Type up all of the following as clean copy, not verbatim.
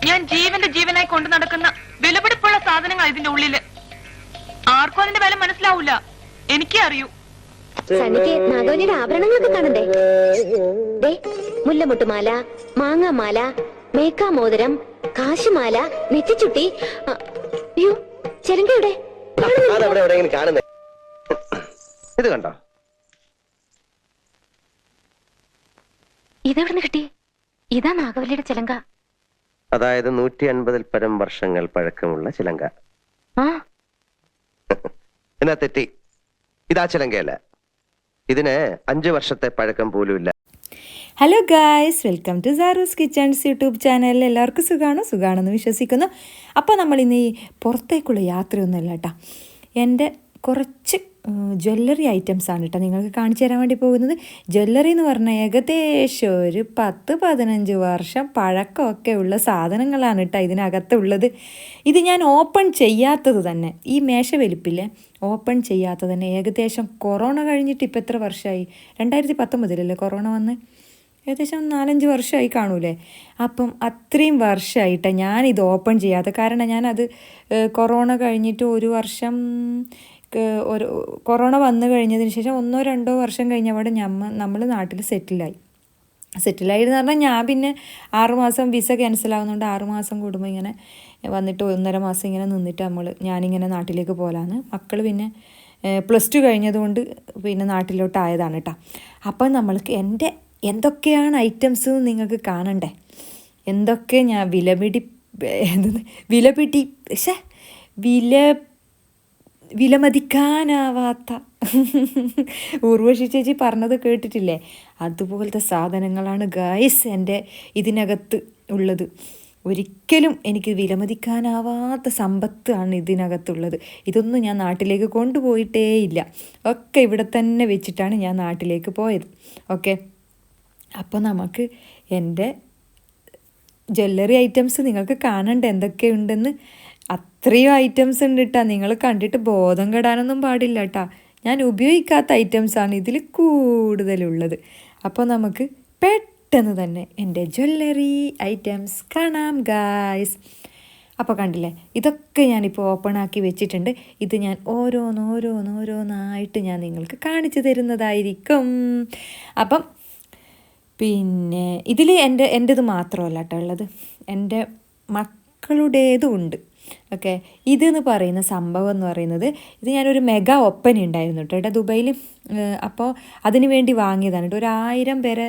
ഞാൻ ജീവന്റെ ജീവനായി കൊണ്ടു നടക്കുന്ന വിലപിടിപ്പുള്ള സാധനങ്ങൾ ഇതിന്റെ ഉള്ളില്. ആർക്കും അതിന്റെ വില മനസ്സിലാവൂല, എനിക്കേ അറിയൂ. സനിക്ക് നാഗവല്ലിയുടെ ആഭരണങ്ങളൊക്കെ കാണണ്ടേ? മുല്ലമുട്ടുമാല, മാങ്ങാമാല, മേക്കാമോതിരം, കാശുമാല, നെറ്റിച്ചുട്ടി. അയ്യോ, ചെരങ്കയുടെ ഇത് കണ്ടോ? ഇതെവിടുന്ന് കിട്ടി? ഇതാ നാഗവല്ലിയുടെ ചിലങ്ക. അതായത് 150 പരം വർഷങ്ങൾ പഴക്കമുള്ള ചിലങ്ക. എന്നാ തെറ്റി, ഇതാ ചിലങ്കയല്ല. ഇതിന് 5 വർഷത്തെ പഴക്കം പോലുമില്ല. Hello guys, welcome to Saroo's kitchens YouTube ചാനലിൽ. എല്ലാവർക്കും സുഖമാണെന്ന് വിശ്വസിക്കുന്നു. അപ്പോൾ നമ്മൾ ഇന്ന് ഈ പുറത്തേക്കുള്ള യാത്രയൊന്നുമല്ല കേട്ടോ, എൻ്റെ കുറച്ച് ജ്വല്ലറി ഐറ്റംസ് ആണ് കേട്ടോ നിങ്ങൾക്ക് കാണിച്ചു തരാൻ വേണ്ടി പോകുന്നത്. ജ്വല്ലറി എന്ന് പറഞ്ഞാൽ ഏകദേശം ഒരു 10-15 വർഷം പഴക്കമൊക്കെ ഉള്ള സാധനങ്ങളാണ് കേട്ടോ ഇതിനകത്തുള്ളത്. ഇത് ഞാൻ ഓപ്പൺ ചെയ്യാത്തത് തന്നെ, ഈ മേശ വലിപ്പില്ലേ, ഓപ്പൺ ചെയ്യാത്തത് തന്നെ ഏകദേശം കൊറോണ കഴിഞ്ഞിട്ട് ഇപ്പം എത്ര വർഷമായി? 2019 കൊറോണ വന്ന്, ഏകദേശം 4-5 വർഷമായി കാണൂലേ. അപ്പം അത്രയും വർഷമായിട്ട് ഞാനിത് ഓപ്പൺ ചെയ്യാത്ത. കാരണം ഞാനത് കൊറോണ കഴിഞ്ഞിട്ട് ഒരു വർഷം, കൊറോണ വന്നു കഴിഞ്ഞതിന് ശേഷം 1-2 വർഷം കഴിഞ്ഞവിടെ നമ്മൾ നാട്ടിൽ സെറ്റിലായിരുന്നു പറഞ്ഞാൽ ഞാൻ പിന്നെ 6 മാസം വിസ ക്യാൻസൽ ആവുന്നതുകൊണ്ട് 6 മാസം കൂടുമ്പോൾ ഇങ്ങനെ വന്നിട്ട് 1.5 മാസം ഇങ്ങനെ നിന്നിട്ട് ഞാനിങ്ങനെ നാട്ടിലേക്ക് പോലാന്ന്. മക്കൾ പിന്നെ +2 കഴിഞ്ഞതുകൊണ്ട് പിന്നെ നാട്ടിലോട്ടായതാണ് കേട്ടോ. അപ്പം നമ്മൾക്ക് എൻ്റെ എന്തൊക്കെയാണ് ഐറ്റംസ് നിങ്ങൾക്ക് കാണണ്ടേ, എന്തൊക്കെ ഞാൻ വിലമതിക്കാനാവാത്ത ഉർവശി ചേച്ചി പറഞ്ഞത് കേട്ടിട്ടില്ലേ, അതുപോലത്തെ സാധനങ്ങളാണ് ഗായ്സ് എൻ്റെ ഇതിനകത്ത് ഉള്ളത്. ഒരിക്കലും എനിക്ക് വിലമതിക്കാനാവാത്ത സമ്പത്താണ് ഇതിനകത്തുള്ളത്. ഇതൊന്നും ഞാൻ നാട്ടിലേക്ക് കൊണ്ടുപോയിട്ടേ ഇല്ല, ഒക്കെ ഇവിടെ തന്നെ വെച്ചിട്ടാണ് ഞാൻ നാട്ടിലേക്ക് പോയത്. ഓക്കെ, അപ്പോൾ നമുക്ക് എൻ്റെ ജ്വല്ലറി ഐറ്റംസ് നിങ്ങൾക്ക് കാണണ്ട എന്തൊക്കെയുണ്ടെന്ന്. അത്രയും ഐറ്റംസ് ഉണ്ട് കേട്ടോ, നിങ്ങൾ കണ്ടിട്ട് ബോധം കെടാനൊന്നും പാടില്ല കേട്ടോ. ഞാൻ ഉപയോഗിക്കാത്ത ഐറ്റംസാണ് ഇതിൽ കൂടുതലുള്ളത്. അപ്പോൾ നമുക്ക് പെട്ടെന്ന് തന്നെ എൻ്റെ ജ്വല്ലറി ഐറ്റംസ് കാണാം ഗായ്സ്. അപ്പോൾ കണ്ടില്ലേ, ഇതൊക്കെ ഞാനിപ്പോൾ ഓപ്പൺ ആക്കി വെച്ചിട്ടുണ്ട്. ഇത് ഞാൻ ഓരോന്നായിട്ട് ഞാൻ നിങ്ങൾക്ക് കാണിച്ചു തരുന്നതായിരിക്കും. അപ്പം പിന്നെ ഇതിൽ എൻ്റേത് മാത്രമല്ല കേട്ടോ ഉള്ളത്, എൻ്റെ മക്കളുടേതും ഉണ്ട്. ഓക്കെ, ഇതെന്ന് പറയുന്ന സംഭവം എന്ന് പറയുന്നത്, ഇത് ഞാനൊരു മെഗാ ഒപ്പന ഉണ്ടായിരുന്നു കേട്ടോ ദുബൈയിൽ. അപ്പോൾ അതിന് വേണ്ടി വാങ്ങിയതാണ് കേട്ടോ. 1000 പേരെ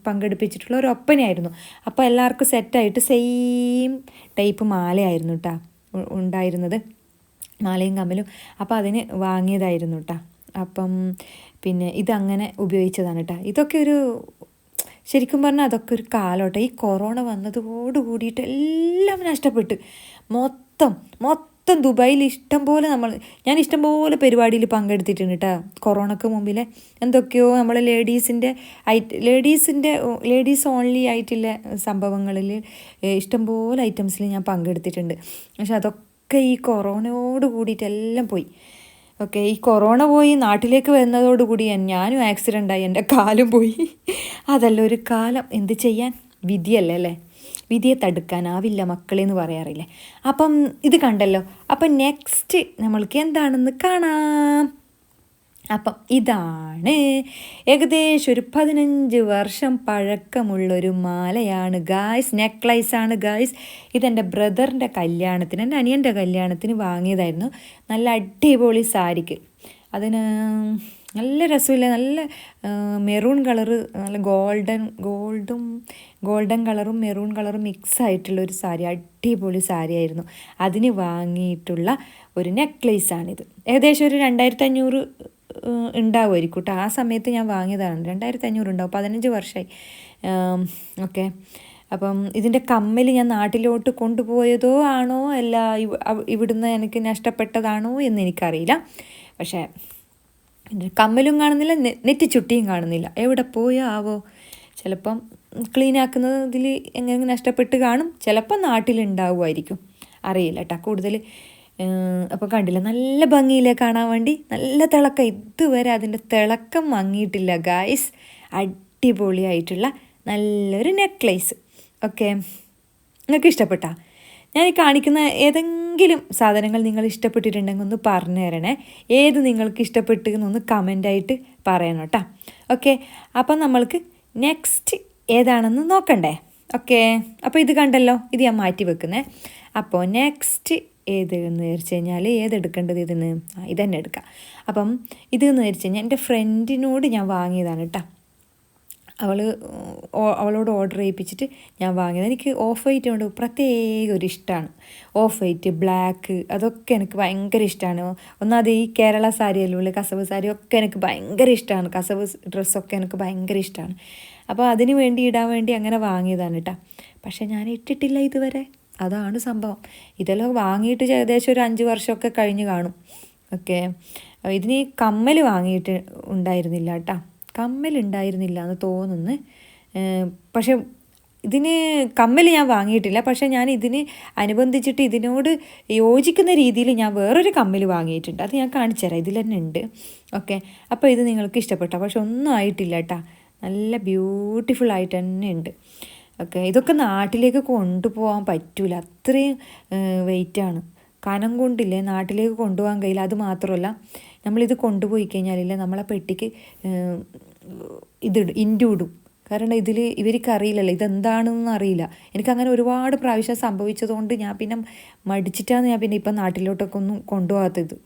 പങ്കെടുപ്പിച്ചിട്ടുള്ള ഒരു ഒപ്പനയായിരുന്നു. അപ്പോൾ എല്ലാവർക്കും സെറ്റായിട്ട് സെയിം ടൈപ്പ് മാലയായിരുന്നു കേട്ടോ ഉണ്ടായിരുന്നത്, മാലയും കമ്മലും. അപ്പോൾ അതിന് വാങ്ങിയതായിരുന്നു കേട്ടോ. അപ്പം പിന്നെ ഇതങ്ങനെ ഉപയോഗിച്ചതാണ് കേട്ടോ. ഇതൊക്കെ ഒരു ശരിക്കും പറഞ്ഞാൽ അതൊക്കെ ഒരു കാലോട്ടെ. ഈ കൊറോണ വന്നതോട് കൂടിയിട്ട് എല്ലാം നഷ്ടപ്പെട്ട് മൊത്തം ദുബായിൽ ഞാൻ ഇഷ്ടംപോലെ പരിപാടിയിൽ പങ്കെടുത്തിട്ടുണ്ട് കേട്ടോ. കൊറോണക്ക് മുമ്പിലെ എന്തൊക്കെയോ നമ്മൾ ലേഡീസ് ഓൺലി ആയിട്ടുള്ള സംഭവങ്ങളിൽ ഇഷ്ടംപോലെ ഐറ്റംസിൽ ഞാൻ പങ്കെടുത്തിട്ടുണ്ട്. പക്ഷെ അതൊക്കെ ഈ കൊറോണയോട് കൂടിയിട്ടെല്ലാം പോയി. ഓക്കെ, ഈ കൊറോണ പോയി നാട്ടിലേക്ക് വരുന്നതോടുകൂടി ഞാനും ആക്സിഡൻ്റായി, എൻ്റെ കാലും പോയി. അതല്ല ഒരു കാലം, എന്ത് ചെയ്യാൻ, വിധിയല്ലേ അല്ലേ, വിധിയെ തടുക്കാനാവില്ല മക്കളെന്ന് പറയാറില്ലേ. അപ്പം ഇത് കണ്ടല്ലോ. അപ്പം നെക്സ്റ്റ് നമ്മൾക്ക് എന്താണെന്ന് കാണാം. അപ്പം ഇതാണ് ഏകദേശം ഒരു 15 വർഷം പഴക്കമുള്ളൊരു മാലയാണ് ഗായ്സ്, നെക്ലൈസാണ് ഗായ്സ്. ഇതെൻ്റെ ബ്രദറിൻ്റെ കല്യാണത്തിന്, എൻ്റെ അനിയൻ്റെ കല്യാണത്തിന് വാങ്ങിയതായിരുന്നു. നല്ല അടിപൊളി സാരിക്ക്, അതിന് നല്ല രസമില്ല, നല്ല മെറൂൺ കളറ്, നല്ല ഗോൾഡൻ കളറും മെറൂൺ കളറും മിക്സ് ആയിട്ടുള്ളൊരു സാരി, അടിപൊളി സാരിയായിരുന്നു. അതിന് വാങ്ങിയിട്ടുള്ള ഒരു നെക്ലേസാണിത്. ഏകദേശം ഒരു 2500 ഉണ്ടാവുമായിരിക്കും കേട്ടോ. ആ സമയത്ത് ഞാൻ വാങ്ങിയതാണ്. 2500 ഉണ്ടാവും, 15 വർഷമായി. ഓക്കെ, അപ്പം ഇതിൻ്റെ കമ്മൽ ഞാൻ നാട്ടിലോട്ട് കൊണ്ടുപോയതോ ആണോ അല്ല ഇവിടുന്ന് എനിക്ക് നഷ്ടപ്പെട്ടതാണോ എന്ന് എനിക്കറിയില്ല. പക്ഷേ കമ്മലും കാണുന്നില്ല, നെറ്റിച്ചുട്ടിയും കാണുന്നില്ല, എവിടെ പോയോ ആവോ. ചിലപ്പം ക്ലീൻ ആക്കുന്നതിൽ എങ്ങനെ നഷ്ടപ്പെട്ട് കാണും, ചിലപ്പോൾ നാട്ടിലുണ്ടാവുമായിരിക്കും, അറിയില്ല കേട്ടോ കൂടുതൽ. അപ്പോൾ കണ്ടില്ല, നല്ല ഭംഗിയില്ലേ കാണാൻ വേണ്ടി, നല്ല തിളക്കം. ഇതുവരെ അതിൻ്റെ തിളക്കം മങ്ങിയിട്ടില്ല ഗായ്സ്. അടിപൊളിയായിട്ടുള്ള നല്ലൊരു നെക്ലേസ്. ഓക്കെ, നിങ്ങൾക്ക് ഇഷ്ടപ്പെട്ടാ? ഞാൻ ഈ കാണിക്കുന്ന ഏതെങ്കിലും സാധനങ്ങൾ നിങ്ങൾ ഇഷ്ടപ്പെട്ടിട്ടുണ്ടെങ്കിൽ ഒന്ന് പറഞ്ഞു തരണേ. ഏത് നിങ്ങൾക്ക് ഇഷ്ടപ്പെട്ടു എന്നൊന്ന് കമൻ്റായിട്ട് പറയണം കേട്ടോ. ഓക്കെ, അപ്പം നമ്മൾക്ക് നെക്സ്റ്റ് ഏതാണെന്ന് നോക്കണ്ടേ? ഓക്കെ, അപ്പോൾ ഇത് കണ്ടല്ലോ, ഇത് ഞാൻ മാറ്റി വെക്കുന്നേ. അപ്പോൾ നെക്സ്റ്റ് ഏത് എന്ന് വിചാരിച്ചു കഴിഞ്ഞാൽ ഏതെടുക്കേണ്ടത് ഇതിന്? ഇതന്നെ എടുക്കാം. അപ്പം ഇതെന്ന് വിചാരിച്ചു കഴിഞ്ഞാൽ എൻ്റെ ഫ്രണ്ടിനോട് ഞാൻ വാങ്ങിയതാണ് കേട്ടോ. അവളോട് ഓർഡർ ചെയ്യിപ്പിച്ചിട്ട് ഞാൻ വാങ്ങിയത്. എനിക്ക് ഓഫ് വൈറ്റ് കൊണ്ട് പ്രത്യേക ഒരു ഇഷ്ടമാണ്. ഓഫ് വൈറ്റ്, ബ്ലാക്ക്, അതൊക്കെ എനിക്ക് ഭയങ്കര ഇഷ്ടമാണ്. ഒന്നാമത് ഈ കേരള സാരിയല്ലേ, കസവ് സാരി ഒക്കെ എനിക്ക് ഭയങ്കര ഇഷ്ടമാണ്. കസവ് ഡ്രസ്സൊക്കെ എനിക്ക് ഭയങ്കര ഇഷ്ടമാണ്. അപ്പോൾ അതിന് വേണ്ടി ഇടാൻ വേണ്ടി അങ്ങനെ വാങ്ങിയതാണ് കേട്ടോ. പക്ഷേ ഞാൻ ഇട്ടിട്ടില്ല ഇതുവരെ, അതാണ് സംഭവം. ഇതെല്ലാം വാങ്ങിയിട്ട് ഏകദേശം ഒരു 5 വർഷമൊക്കെ കഴിഞ്ഞ് കാണും. ഓക്കെ, ഇതിന് കമ്മൽ വാങ്ങിയിട്ട് ഉണ്ടായിരുന്നില്ല കേട്ടോ. കമ്മലുണ്ടായിരുന്നില്ല എന്ന് തോന്നുന്നു. പക്ഷെ ഇതിന് കമ്മൽ ഞാൻ വാങ്ങിയിട്ടില്ല. പക്ഷേ ഞാൻ ഇതിന് അനുബന്ധിച്ചിട്ട് ഇതിനോട് യോജിക്കുന്ന രീതിയിൽ ഞാൻ വേറൊരു കമ്മൽ വാങ്ങിയിട്ടുണ്ട്. അത് ഞാൻ കാണിച്ചു തരാം, ഇതിൽ തന്നെ ഉണ്ട്. ഓക്കെ, അപ്പോൾ ഇത് നിങ്ങൾക്ക് ഇഷ്ടപ്പെട്ടോ? പക്ഷെ ഒന്നും ആയിട്ടില്ല കേട്ടോ, നല്ല ബ്യൂട്ടിഫുൾ ആയിട്ട് തന്നെ ഉണ്ട്. ഓക്കെ, ഇതൊക്കെ നാട്ടിലേക്ക് കൊണ്ടുപോകാൻ പറ്റൂല, അത്രയും വെയിറ്റാണ്. കനം കൊണ്ടില്ലേ നാട്ടിലേക്ക് കൊണ്ടുപോകാൻ കഴിയില്ല. അത് മാത്രമല്ല, നമ്മളിത് കൊണ്ടുപോയി കഴിഞ്ഞാലില്ലേ നമ്മളെ പെട്ടിക്ക് ഇൻഡും. കാരണം ഇവർക്ക് അറിയില്ലല്ലോ ഇതെന്താണെന്ന് അറിയില്ല. എനിക്കങ്ങനെ ഒരുപാട് പ്രാവശ്യം സംഭവിച്ചതുകൊണ്ട് ഞാൻ പിന്നെ മടിച്ചിട്ടാണ് ഞാൻ പിന്നെ ഇപ്പം നാട്ടിലോട്ടൊക്കെ ഒന്നും കൊണ്ടുപോകാത്തത്.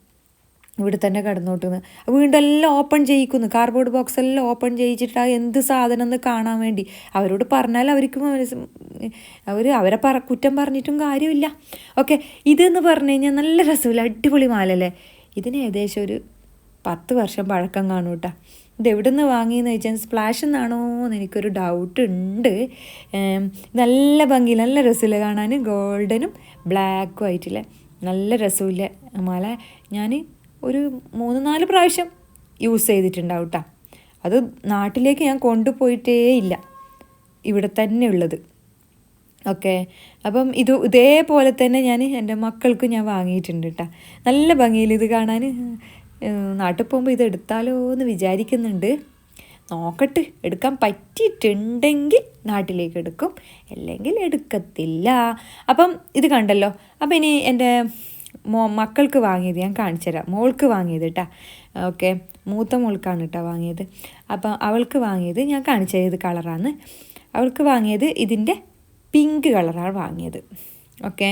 ഇവിടെ തന്നെ കിടന്നോട്ടെന്ന് വീണ്ടും എല്ലാം ഓപ്പൺ ചെയ്യിക്കുന്നു, കാർഡ്ബോർഡ് ബോക്സ് എല്ലാം ഓപ്പൺ ചെയ്യിച്ചിട്ട് എന്ത് സാധനം എന്ന് കാണാൻ വേണ്ടി. അവരോട് പറഞ്ഞാൽ അവരെ കുറ്റം പറഞ്ഞിട്ടും കാര്യമില്ല. ഓക്കെ, ഇതെന്ന് പറഞ്ഞു കഴിഞ്ഞാൽ നല്ല രസമില്ല, അടിപൊളി മാലല്ലേ. ഇതിന് ഏകദേശം ഒരു 10 വർഷം പഴക്കം കാണും കേട്ടോ. ഇത് എവിടെ നിന്ന് വാങ്ങിയെന്ന് ചോദിച്ചാൽ സ്പ്ലാഷ് എന്നാണോ എന്ന് എനിക്കൊരു ഡൗട്ട് ഉണ്ട്. നല്ല ഭംഗി, നല്ല രസമില്ല കാണാൻ, ഗോൾഡനും ബ്ലാക്കും ആയിട്ടില്ലേ, നല്ല രസമില്ല മാല. ഞാൻ ഒരു 3-4 പ്രാവശ്യം യൂസ് ചെയ്തിട്ടുണ്ടാവും കേട്ടോ. അത് നാട്ടിലേക്ക് ഞാൻ കൊണ്ടുപോയിട്ടേ ഇല്ല, ഇവിടെ തന്നെ ഉള്ളത്. ഓക്കെ, അപ്പം ഇതേപോലെ തന്നെ ഞാൻ എൻ്റെ മക്കൾക്ക് ഞാൻ വാങ്ങിയിട്ടുണ്ട് കേട്ടോ. നല്ല ഭംഗിയിൽ ഇത് കാണാൻ. നാട്ടിൽ പോകുമ്പോൾ ഇത് എടുത്താലോ എന്ന് വിചാരിക്കുന്നുണ്ട്. നോക്കട്ടെ, എടുക്കാൻ പറ്റിയിട്ടുണ്ടെങ്കിൽ നാട്ടിലേക്ക് എടുക്കും, അല്ലെങ്കിൽ എടുക്കത്തില്ല. അപ്പം ഇത് കണ്ടല്ലോ. അപ്പം ഇനി എൻ്റെ മക്കൾക്ക് വാങ്ങിയത് ഞാൻ കാണിച്ചു തരാം. മോൾക്ക് വാങ്ങിയത് കേട്ടോ. ഓക്കെ, മൂത്ത മോൾക്കാണ് കേട്ടോ വാങ്ങിയത്. അപ്പം അവൾക്ക് വാങ്ങിയത് ഞാൻ കാണിച്ചു തരാം. ഇത് കളറാണ് അവൾക്ക് വാങ്ങിയത്. ഇതിൻ്റെ പിങ്ക് കളറാണ് വാങ്ങിയത്. ഓക്കെ,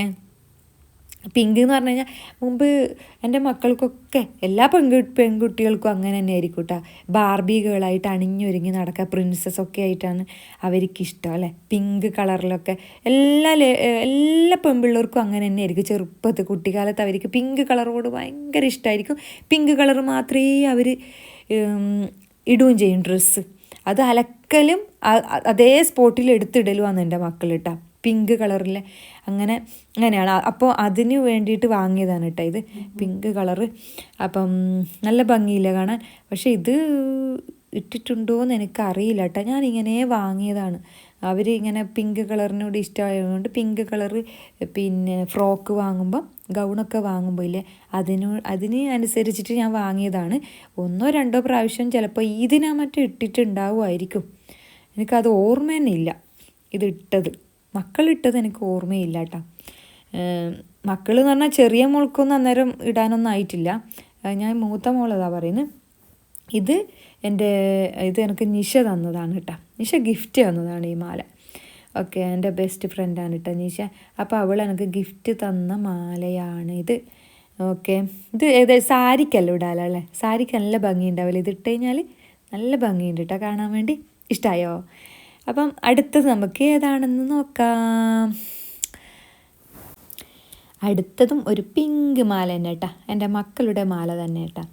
പിങ്ക് എന്ന് പറഞ്ഞു കഴിഞ്ഞാൽ മുമ്പ് എൻ്റെ മക്കൾക്കൊക്കെ എല്ലാ പെൺകുട്ടികൾക്കും അങ്ങനെ തന്നെ ആയിരിക്കും കേട്ടോ. ബാർബി ഗേളായിട്ട് അണിഞ്ഞൊരുങ്ങി നടക്കുക, പ്രിൻസസ്സൊക്കെ ആയിട്ടാണ് അവർക്കിഷ്ടം അല്ലേ. പിങ്ക് കളറിലൊക്കെ എല്ലാ പെൺപിള്ളേർക്കും അങ്ങനെ തന്നെ ആയിരിക്കും. ചെറുപ്പത്തിൽ കുട്ടിക്കാലത്ത് അവർക്ക് പിങ്ക് കളറോട് ഭയങ്കര ഇഷ്ടമായിരിക്കും. പിങ്ക് കളർ മാത്രമേ അവർ ഇടുകയും ചെയ്യും ഡ്രസ്സ്. അത് അലക്കലും അതേ സ്പോട്ടിൽ എടുത്തിടലുമാണ് എൻ്റെ മക്കൾ കേട്ടോ, പിങ്ക് കളറിലെ. അങ്ങനെയാണ്. അപ്പോൾ അതിന് വേണ്ടിയിട്ട് വാങ്ങിയതാണ് കേട്ടോ ഇത് പിങ്ക് കളറ്. അപ്പം നല്ല ഭംഗിയില്ല കാണാൻ. പക്ഷേ ഇത് ഇട്ടിട്ടുണ്ടോ എന്ന് എനിക്കറിയില്ല കേട്ടോ. ഞാനിങ്ങനെ വാങ്ങിയതാണ്. അവർ ഇങ്ങനെ പിങ്ക് കളറിനോട് ഇഷ്ടമായതുകൊണ്ട് പിങ്ക് കളറ് പിന്നെ ഫ്രോക്ക് വാങ്ങുമ്പം, ഗൗണൊക്കെ വാങ്ങുമ്പോൾ ഇല്ലേ അതിന് അനുസരിച്ചിട്ട് ഞാൻ വാങ്ങിയതാണ്. 1-2 പ്രാവശ്യം ചിലപ്പോൾ ഇതിനാ മറ്റും ഇട്ടിട്ടുണ്ടാവുമായിരിക്കും. എനിക്കത് ഓർമ്മ തന്നെ ഇല്ല ഇതിട്ടത്. മക്കളിട്ടത് എനിക്ക് ഓർമ്മയില്ല കേട്ടോ. മക്കൾ എന്ന് പറഞ്ഞാൽ ചെറിയ മോൾക്കൊന്നും അന്നേരം ഇടാനൊന്നും ആയിട്ടില്ല. ഞാൻ മൂത്ത മോളതാ പറയുന്നത്. ഇത് എനിക്ക് നിഷ തന്നതാണ് കേട്ടോ. നിഷ ഗിഫ്റ്റ് തന്നതാണ് ഈ മാല. ഓക്കെ, എൻ്റെ ബെസ്റ്റ് ഫ്രണ്ടാണ് കേട്ടോ നിഷ. അപ്പോൾ അവൾ എനിക്ക് ഗിഫ്റ്റ് തന്ന മാലയാണ് ഇത്. ഓക്കെ, ഇത് സാരിക്കല്ല ഇടാലല്ലേ, സാരിക്ക് നല്ല ഭംഗിയുണ്ടാവില്ല. ഇത് ഇട്ട് കഴിഞ്ഞാൽ നല്ല ഭംഗിയുണ്ട് കേട്ടോ കാണാൻ വേണ്ടി. ഇഷ്ടമായോ? അപ്പം അടുത്തത് നമുക്ക് ഏതാണെന്ന് നോക്കാം. അടുത്തതും ഒരു പിങ്ക് മാല തന്നെ കേട്ടോ, എൻ്റെ മക്കളുടെ മാല തന്നെ കേട്ടോ.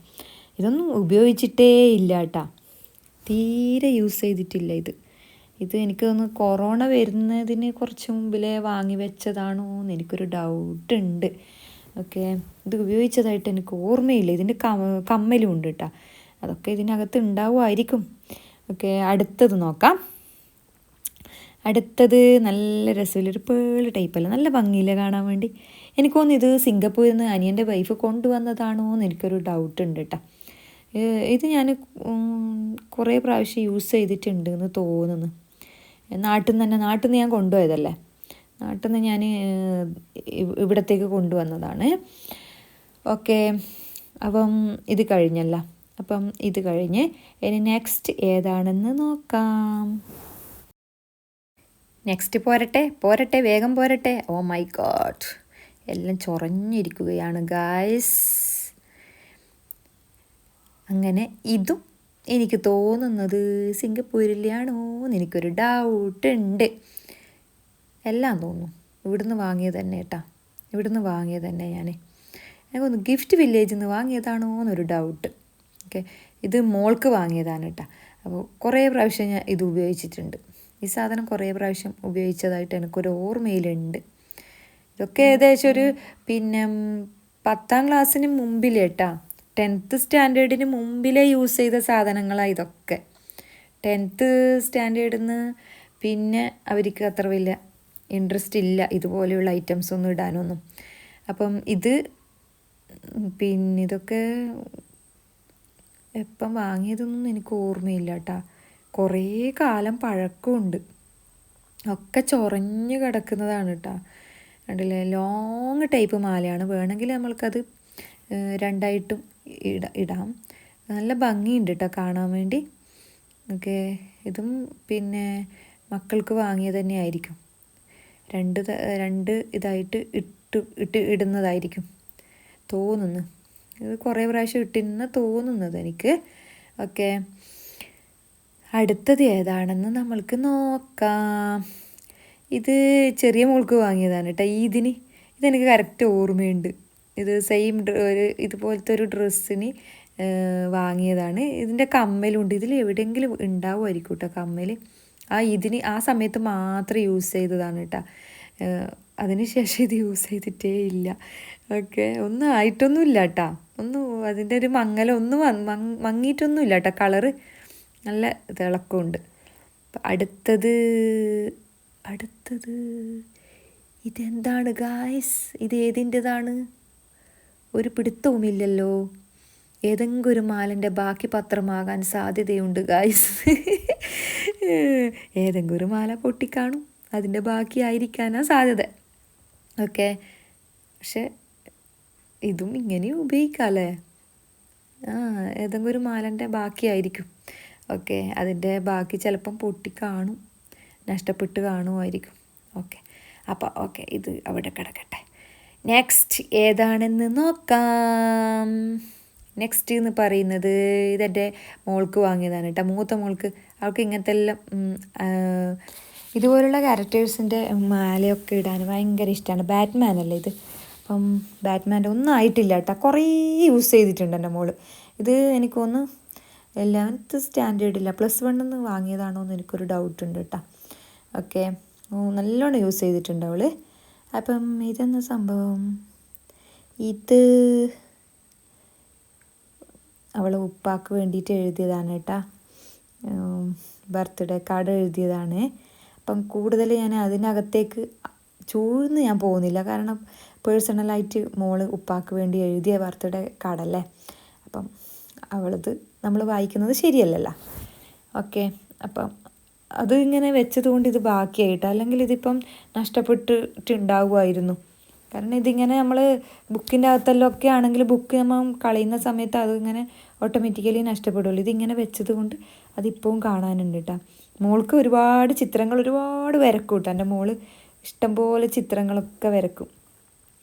ഇതൊന്നും ഉപയോഗിച്ചിട്ടേ ഇല്ല കേട്ടോ, തീരെ യൂസ് ചെയ്തിട്ടില്ല ഇത് എനിക്ക് തോന്നുന്നു കൊറോണ വരുന്നതിന് കുറച്ച് മുമ്പിലേ വാങ്ങി വെച്ചതാണോ എന്ന് എനിക്കൊരു ഡൗട്ട് ഉണ്ട്. ഓക്കെ, ഇത് ഉപയോഗിച്ചതായിട്ട് എനിക്ക് ഓർമ്മയില്ല. ഇതിൻ്റെ കമ്മലും ഉണ്ട് കേട്ടോ, അതൊക്കെ ഇതിനകത്ത് ഉണ്ടാവുമായിരിക്കും. ഓക്കെ, അടുത്തത് നോക്കാം. അടുത്തത് നല്ല രസമില്ലൊരു പേള് ടൈപ്പല്ല, നല്ല ഭംഗിയില്ല കാണാൻ വേണ്ടി. എനിക്ക് തോന്നുന്നു ഇത് സിംഗപ്പൂരിൽ നിന്ന് അനിയൻ്റെ വൈഫ് കൊണ്ടുവന്നതാണോ എന്ന് എനിക്കൊരു ഡൗട്ട് ഉണ്ട് കേട്ടോ. ഇത് ഞാൻ കുറേ പ്രാവശ്യം യൂസ് ചെയ്തിട്ടുണ്ട് എന്ന് തോന്നുന്നു. നാട്ടിൽ നിന്ന് ഞാൻ കൊണ്ടുപോയതല്ലേ. നാട്ടിൽ നിന്ന് ഞാൻ ഇവിടത്തേക്ക് കൊണ്ടുവന്നതാണ്. ഓക്കെ, അപ്പം ഇത് കഴിഞ്ഞല്ല. അപ്പം ഇത് കഴിഞ്ഞ് ഇനി നെക്സ്റ്റ് ഏതാണെന്ന് നോക്കാം. നെക്സ്റ്റ് പോരട്ടെ വേഗം പോരട്ടെ. ഓ മൈ ഗോഡ്, എല്ലാം ചൊറഞ്ഞിരിക്കുകയാണ് ഗായ്സ്. അങ്ങനെ ഇതും എനിക്ക് തോന്നുന്നത് സിംഗപ്പൂരിലാണോ എന്ന് എനിക്കൊരു ഡൗട്ട് ഉണ്ട്. എല്ലാം തോന്നുന്നു ഇവിടുന്ന് വാങ്ങിയത് തന്നെ കേട്ടോ, ഇവിടുന്ന് വാങ്ങിയത് തന്നെ. എനിക്കൊന്ന് ഗിഫ്റ്റ് വില്ലേജിൽ നിന്ന് വാങ്ങിയതാണോ എന്നൊരു ഡൗട്ട്. ഓക്കെ, ഇത് മോൾക്ക് വാങ്ങിയതാണ് കേട്ടോ. അപ്പോൾ കുറേ പ്രാവശ്യം ഞാൻ ഇത് ഉപയോഗിച്ചിട്ടുണ്ട്. ഈ സാധനം കുറേ പ്രാവശ്യം ഉപയോഗിച്ചതായിട്ട് എനിക്കൊരു ഓർമ്മയിലുണ്ട്. ഇതൊക്കെ ഏകദേശം ഒരു 10ാം ക്ലാസ്സിന് മുമ്പിലേട്ടാ, 10th സ്റ്റാൻഡേർഡിന് മുമ്പിലേ യൂസ് ചെയ്ത സാധനങ്ങളാണ് ഇതൊക്കെ. 10th സ്റ്റാൻഡേർഡിൽ നിന്ന് പിന്നെ അവർക്ക് അത്ര വലിയ ഇൻട്രസ്റ്റ് ഇല്ല ഇതുപോലെയുള്ള ഐറ്റംസ് ഒന്നും ഇടാനൊന്നും. അപ്പം ഇതൊക്കെ എപ്പം വാങ്ങിയതൊന്നും എനിക്ക് ഓർമ്മയില്ല കേട്ടോ. കുറേ കാലം പഴക്കമുണ്ട്. ഒക്കെ ചൊറഞ്ഞ് കിടക്കുന്നതാണ് കേട്ടോ. കണ്ടില്ലേ, ലോങ് ടൈപ്പ് മാലയാണ്. വേണമെങ്കിൽ നമ്മൾക്കത് രണ്ടായിട്ടും ഇടാം. നല്ല ഭംഗിയുണ്ട് കേട്ടോ കാണാൻ വേണ്ടി. ഓക്കെ, ഇതും മക്കൾക്ക് വാങ്ങിയത് തന്നെ ആയിരിക്കും. രണ്ട് ഇതായിട്ട് ഇടുന്നതായിരിക്കും തോന്നുന്നു. ഇത് കുറേ പ്രാവശ്യം ഇട്ടിരുന്ന തോന്നുന്നത് എനിക്ക്. ഓക്കെ, അടുത്തത് ഏതാണെന്ന് നമ്മൾക്ക് നോക്കാം. ഇത് ചെറിയ മോൾക്ക് വാങ്ങിയതാണ് കേട്ടോ. ഇതെനിക്ക് കറക്റ്റ് ഓർമ്മയുണ്ട്. ഇത് സെയിം ഇതുപോലത്തെ ഒരു ഡ്രസ്സിന് വാങ്ങിയതാണ്. ഇതിൻ്റെ കമ്മലുണ്ട്. ഇതിൽ എവിടെയെങ്കിലും ഉണ്ടാവുമായിരിക്കും കേട്ടോ കമ്മൽ. ആ സമയത്ത് മാത്രം യൂസ് ചെയ്തതാണ് കേട്ടോ. അതിന് ശേഷം ഇത് യൂസ് ചെയ്തിട്ടേ ഇല്ല. ഓക്കെ, ഒന്നും ആയിട്ടൊന്നുമില്ല കേട്ടോ. അതിൻ്റെ ഒരു മങ്ങലൊന്നും മങ്ങിയിട്ടൊന്നുമില്ല കേട്ടോ. കളറ് നല്ല തിളക്കമുണ്ട്. അടുത്തത് ഇതെന്താണ് ഗായ്സ്? ഇത് ഏതിൻ്റെതാണ്? ഒരു പിടുത്തവുമില്ലല്ലോ. ഏതെങ്കിലും ഒരു മാലൻ്റെ ബാക്കി പത്രമാകാൻ സാധ്യതയുണ്ട് ഗായ്സ്. ഏതെങ്കിലും ഒരു മാല പൊട്ടിക്കാണും, അതിൻ്റെ ബാക്കി ആയിരിക്കാനാണ് സാധ്യത. ഓക്കെ, പക്ഷെ ഇതും ഇങ്ങനെയും ഉപയോഗിക്കാമല്ലേ? ഏതെങ്കിലും ഒരു മാലൻ്റെ ബാക്കിയായിരിക്കും. ഓക്കെ, അതിൻ്റെ ബാക്കി ചിലപ്പം പൊട്ടിക്കാണും, നഷ്ടപ്പെട്ട് കാണുമായിരിക്കും. ഓക്കെ, ഇത് അവിടെ കിടക്കട്ടെ. നെക്സ്റ്റ് ഏതാണെന്ന് നോക്കാം. നെക്സ്റ്റ് എന്ന് പറയുന്നത് ഇതെൻ്റെ മോൾക്ക് വാങ്ങിയതാണ് കേട്ടോ. മൂത്ത മോൾക്ക്, അവൾക്ക് ഇങ്ങനത്തെ എല്ലാം ഇതുപോലുള്ള ക്യാരക്ടേഴ്സിൻ്റെ മാലയൊക്കെ ഇടാൻ ഭയങ്കര ഇഷ്ടമാണ്. ബാറ്റ്മാൻ അല്ലേ ഇത്. അപ്പം ബാറ്റ്മാൻ്റെ ഒന്നും ആയിട്ടില്ല കേട്ടോ. കുറേ യൂസ് ചെയ്തിട്ടുണ്ട് എൻ്റെ മോള്. ഇത് എനിക്കൊന്ന് 11th സ്റ്റാൻഡേർഡില്ല, +1 വാങ്ങിയതാണോ എന്ന് എനിക്കൊരു ഡൗട്ടുണ്ട് കേട്ടോ. ഓക്കെ, നല്ലോണം യൂസ് ചെയ്തിട്ടുണ്ട് അവൾ. അപ്പം ഇതെന്ന സംഭവം? ഇത് അവൾ ഉപ്പാക്ക് വേണ്ടിയിട്ട് എഴുതിയതാണ് കേട്ടോ. ബർത്ത്ഡേ കാർഡ് എഴുതിയതാണ്. അപ്പം കൂടുതൽ ഞാൻ അതിനകത്തേക്ക് ചൂഴ്ന്ന് ഞാൻ പോകുന്നില്ല. കാരണം പേഴ്സണലായിട്ട് മോള് ഉപ്പാക്ക് വേണ്ടി എഴുതിയ ബർത്ത്ഡേ കാർഡല്ലേ. അപ്പം അവളത് നമ്മൾ വായിക്കുന്നത് ശരിയല്ലല്ലോ. ഓക്കെ, അപ്പം അത് ഇങ്ങനെ വെച്ചതുകൊണ്ട് ഇത് ബാക്കിയായിട്ട്, അല്ലെങ്കിൽ ഇതിപ്പം നഷ്ടപ്പെട്ടിട്ടുണ്ടാവുമായിരുന്നു. കാരണം ഇതിങ്ങനെ നമ്മൾ ബുക്കിൻ്റെ അകത്തെല്ലാം ഒക്കെ ആണെങ്കിൽ ബുക്ക് നമ്മൾ കളയുന്ന സമയത്ത് അതിങ്ങനെ ഓട്ടോമാറ്റിക്കലി നഷ്ടപ്പെടുമല്ലോ. ഇതിങ്ങനെ വെച്ചത് കൊണ്ട് അതിപ്പോഴും കാണാനുണ്ട് കേട്ടോ. മോൾക്ക് ഒരുപാട് ചിത്രങ്ങൾ വരക്കും കേട്ടോ. എൻ്റെ മോള് ഇഷ്ടംപോലെ ചിത്രങ്ങളൊക്കെ വരക്കും.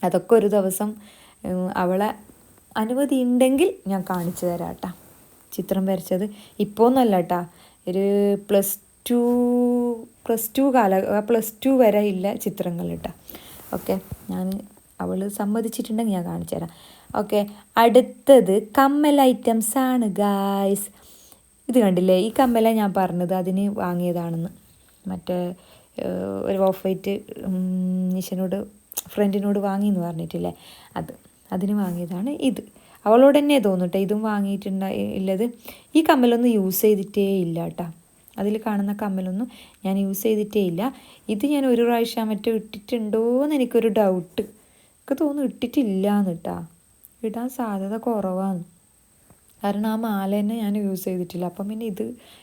അതൊക്കെ ഒരു ദിവസം അവളെ അനുമതി ഉണ്ടെങ്കിൽ ഞാൻ കാണിച്ചു തരാം കേട്ടോ. ചിത്രം വരച്ചത് ഇപ്പോൾ ഒന്നുമല്ല കേട്ടോ, ഒരു +2 വരെ ഇല്ല ചിത്രങ്ങൾ കേട്ടോ. ഓക്കെ, അവൾ സമ്മതിച്ചിട്ടുണ്ടെങ്കിൽ ഞാൻ കാണിച്ചു തരാം. ഓക്കെ, അടുത്തത് കമ്മൽ ഐറ്റംസ് ആണ് ഗായ്സ്. ഇത് കണ്ടില്ലേ, ഈ കമ്മല ഞാൻ പറഞ്ഞത് അതിന് വാങ്ങിയതാണെന്ന്. മറ്റേ ഒരു ഓഫ് വൈറ്റ് നിഷനോട് ഫ്രണ്ടിനോട് വാങ്ങിയെന്ന് പറഞ്ഞിട്ടില്ലേ, അതിന് വാങ്ങിയതാണ് ഇത്. അവളോട് തന്നെ തോന്നുട്ടോ ഇതും വാങ്ങിയിട്ടുള്ളത്. ഈ കമ്മലൊന്നും യൂസ് ചെയ്തിട്ടേ ഇല്ല കേട്ടോ. അതിൽ കാണുന്ന കമ്മലൊന്നും ഞാൻ യൂസ് ചെയ്തിട്ടേ ഇല്ല. ഇത് ഞാൻ ഒരു പ്രാവശ്യം മറ്റോ ഇട്ടിട്ടുണ്ടോയെന്ന് എനിക്കൊരു ഡൗട്ട് ഒക്കെ തോന്നുന്നു. ഇട്ടിട്ടില്ല എന്ന് കേട്ടോ. ഇടാൻ സാധ്യത കുറവാണ്. കാരണം ആ മാല തന്നെ ഞാൻ യൂസ് ചെയ്തിട്ടില്ല. അപ്പം പിന്നെ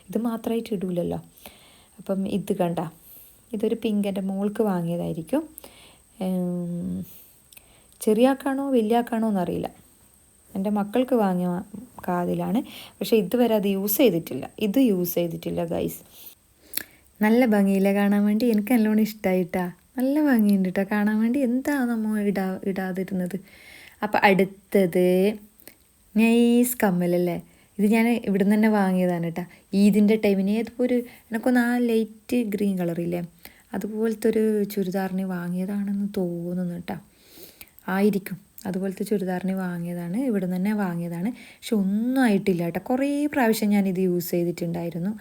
ഇത് മാത്രമായിട്ട് ഇടൂലല്ലോ. അപ്പം ഇത് കണ്ട, ഇതൊരു പിങ്ക് എൻ്റെ മോൾക്ക് വാങ്ങിയതായിരിക്കും. ചെറിയ ആക്കാണോ വലിയ ആക്കാണോ എന്നറിയില്ല. എൻ്റെ മക്കൾക്ക് വാങ്ങിയ കാതിലാണ്. പക്ഷേ ഇതുവരെ അത് യൂസ് ചെയ്തിട്ടില്ല. ഇത് യൂസ് ചെയ്തിട്ടില്ല ഗൈസ്. നല്ല ഭംഗിയില്ല കാണാൻ വേണ്ടി. എനിക്ക് നല്ലോണം ഇഷ്ടമായിട്ടാ. നല്ല ഭംഗിയുണ്ട് കേട്ടോ കാണാൻ വേണ്ടി. എന്താ നമ്മൾ ഇടാതിരുന്നത്. അപ്പം അടുത്തത് നൈസ് കമ്മലല്ലേ. ഇത് ഞാൻ ഇവിടെ നിന്ന് തന്നെ വാങ്ങിയതാണ് കേട്ടോ. ഈദിൻ്റെ ടൈമിന് ഏതിപ്പോൾ എനിക്കൊന്ന് ആ ലൈറ്റ് ഗ്രീൻ കളറില്ലേ അതുപോലത്തെ ഒരു ചുരിദാറിന് വാങ്ങിയതാണെന്ന് തോന്നുന്നു കേട്ടോ. ആയിരിക്കും. അതുപോലത്തെ ചുരിദാറിന് വാങ്ങിയതാണ്. ഇവിടെ നിന്ന് തന്നെ വാങ്ങിയതാണ്. പക്ഷെ ഒന്നും ആയിട്ടില്ല കേട്ടോ. കുറേ പ്രാവശ്യം ഞാനിത് യൂസ് ചെയ്തിട്ടുണ്ടായിരുന്നു.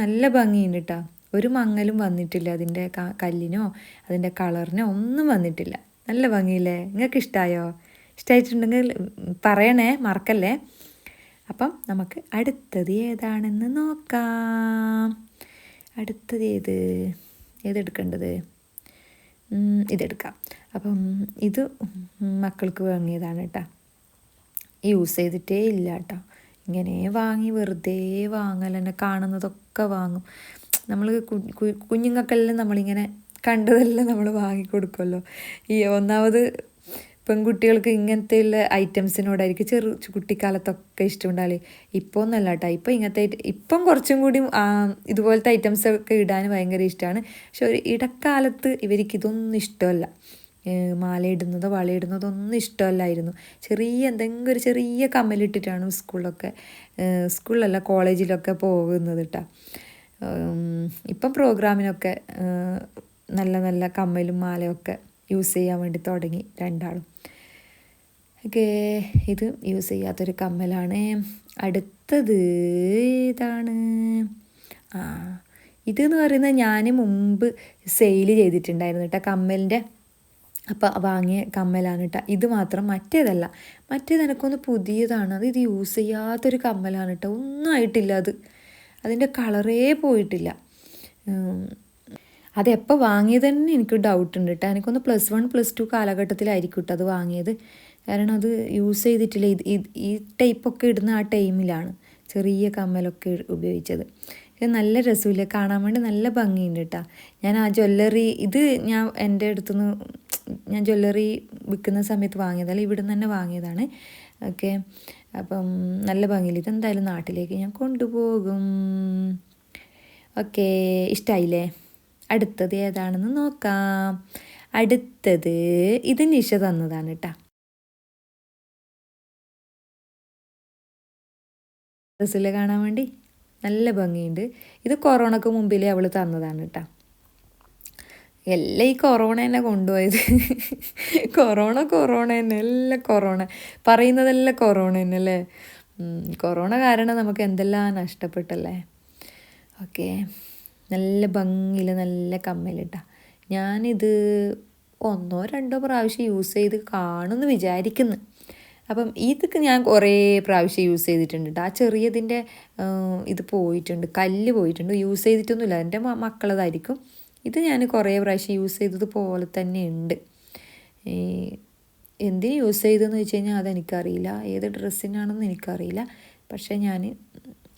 നല്ല ഭംഗിയുണ്ട് കേട്ടോ. ഒരു മങ്ങലും വന്നിട്ടില്ല. അതിൻ്റെ കല്ലിനോ അതിൻ്റെ കളറിനോ ഒന്നും വന്നിട്ടില്ല. നല്ല ഭംഗിയില്ലേ. നിങ്ങൾക്ക് ഇഷ്ടമായോ? ഇഷ്ടമായിട്ടുണ്ടെങ്കിൽ പറയണേ, മറക്കല്ലേ. അപ്പം നമുക്ക് അടുത്തത് ഏതാണെന്ന് നോക്കാം. അടുത്തത് ഏതെടുക്കേണ്ടത്? ഇതെടുക്കാം. അപ്പം ഇത് മക്കൾക്ക് വാങ്ങിയതാണ് കേട്ടോ. യൂസ് ചെയ്തിട്ടേ ഇല്ല കേട്ടോ. ഇങ്ങനെ വാങ്ങി വെറുതെ വാങ്ങലെന്നെ. കാണുന്നതൊക്കെ വാങ്ങും. നമ്മൾ കുഞ്ഞുങ്ങൾക്കെല്ലാം നമ്മളിങ്ങനെ കണ്ടതെല്ലാം നമ്മൾ വാങ്ങിക്കൊടുക്കുമല്ലോ. ഈ ഒന്നാമത് പെൺകുട്ടികൾക്ക് ഇങ്ങനത്തെ ഉള്ള ഐറ്റംസിനോടായിരിക്കും കുട്ടിക്കാലത്തൊക്കെ ഇഷ്ടമുണ്ടാവില്ലേ. ഇപ്പോൾ ഒന്നല്ല കേട്ടോ. ഇപ്പം ഇങ്ങനത്തെ ഇപ്പം കുറച്ചും കൂടി ഇതുപോലത്തെ ഐറ്റംസൊക്കെ ഇടാൻ ഭയങ്കര ഇഷ്ടമാണ്. പക്ഷെ ഒരു ഇടക്കാലത്ത് ഇവർക്ക് ഇതൊന്നും ഇഷ്ടമല്ല. മാലയിടുന്നതോ വളയിടുന്നതോ ഒന്നും ഇഷ്ടമല്ലായിരുന്നു. എന്തെങ്കിലും ഒരു ചെറിയ കമ്മലിട്ടിട്ടാണ് സ്കൂളിലല്ല കോളേജിലൊക്കെ പോകുന്നത് കേട്ടോ. ഇപ്പം പ്രോഗ്രാമിനൊക്കെ നല്ല നല്ല കമ്മലും മാലയൊക്കെ യൂസ് ചെയ്യാൻ വേണ്ടി തുടങ്ങി രണ്ടാളും. ഓക്കെ, ഇത് യൂസ് ചെയ്യാത്തൊരു കമ്മലാണ്. അടുത്തത് ഇതാണ്. ഇതെന്ന് പറയുന്നത് ഞാൻ മുമ്പ് സെയിൽ ചെയ്തിട്ടുണ്ടായിരുന്നു കേട്ടോ കമ്മലിൻ്റെ. അപ്പോൾ വാങ്ങിയ കമ്മലാണ് കേട്ടോ. ഇത് മാത്രം, മറ്റേതല്ല. മറ്റേത് എനിക്കൊന്ന് പുതിയതാണ്. ഇത് യൂസ് ചെയ്യാത്തൊരു കമ്മലാണ് കേട്ടോ. ഒന്നും ആയിട്ടില്ല. അതിൻ്റെ കളറേ പോയിട്ടില്ല. അതെപ്പോൾ വാങ്ങിയത് തന്നെ എനിക്ക് ഡൗട്ടുണ്ട് കേട്ടോ. എനിക്കൊന്ന് +1 +2 കാലഘട്ടത്തിലായിരിക്കും കേട്ടോ അത് വാങ്ങിയത്. കാരണം അത് യൂസ് ചെയ്തിട്ടില്ല. ഈ ടൈപ്പൊക്കെ ഇടുന്ന ആ ടൈമിലാണ് ചെറിയ കമ്മലൊക്കെ ഉപയോഗിച്ചത്. ഇത് നല്ല രസമില്ല കാണാൻ വേണ്ടി. നല്ല ഭംഗിയുണ്ട് കേട്ടോ. ഞാൻ ആ ജ്വല്ലറി എൻ്റെ അടുത്തുനിന്ന് ഞാൻ ജ്വല്ലറി വിൽക്കുന്ന സമയത്ത് വാങ്ങിയതല്ല, ഇവിടെ നിന്ന് തന്നെ വാങ്ങിയതാണ്. ഓക്കെ, അപ്പം നല്ല ഭംഗിയില്ല. ഇതെന്തായാലും നാട്ടിലേക്ക് ഞാൻ കൊണ്ടുപോകും. ഓക്കെ, ഇഷ്ടമായില്ലേ? അടുത്തത് ഏതാണെന്ന് നോക്കാം. അടുത്തത് ഇത് നിഷ തന്നതാണ് കേട്ടോ. ഡ്രസ്സിൽ കാണാൻ വേണ്ടി നല്ല ഭംഗിയുണ്ട്. ഇത് കൊറോണക്ക് മുമ്പിലേ അവൾ തന്നതാണ് കേട്ടോ. എല്ലാം ഈ കൊറോണ തന്നെ കൊണ്ടുപോയത്. കൊറോണ തന്നെ, എല്ലാം കൊറോണ. പറയുന്നതെല്ലാം കൊറോണ തന്നെ അല്ലേ. കൊറോണ കാരണം നമുക്ക് എന്തെല്ലാം നഷ്ടപ്പെട്ടല്ലേ. ഓക്കെ, നല്ല ഭംഗിയിൽ നല്ല കമ്മലിട്ടാ. ഞാനിത് 1 or 2 പ്രാവശ്യം യൂസ് ചെയ്ത് കാണുമെന്ന് വിചാരിക്കുന്നു. അപ്പം ഇതൊക്കെ ഞാൻ കുറേ പ്രാവശ്യം യൂസ് ചെയ്തിട്ടുണ്ട് കേട്ടോ. ആ ചെറിയതിൻ്റെ ഇത് പോയിട്ടുണ്ട്, കല്ല് പോയിട്ടുണ്ട്. യൂസ് ചെയ്തിട്ടൊന്നുമില്ല. എൻ്റെ മക്കളതായിരിക്കും. ഇത് ഞാൻ കുറേ പ്രാവശ്യം യൂസ് ചെയ്തതുപോലെ തന്നെ ഉണ്ട്. എന്തിന് യൂസ് ചെയ്തതെന്ന് വെച്ച് കഴിഞ്ഞാൽ അതെനിക്കറിയില്ല. ഏത് ഡ്രസ്സിനാണെന്ന് എനിക്കറിയില്ല. പക്ഷേ ഞാൻ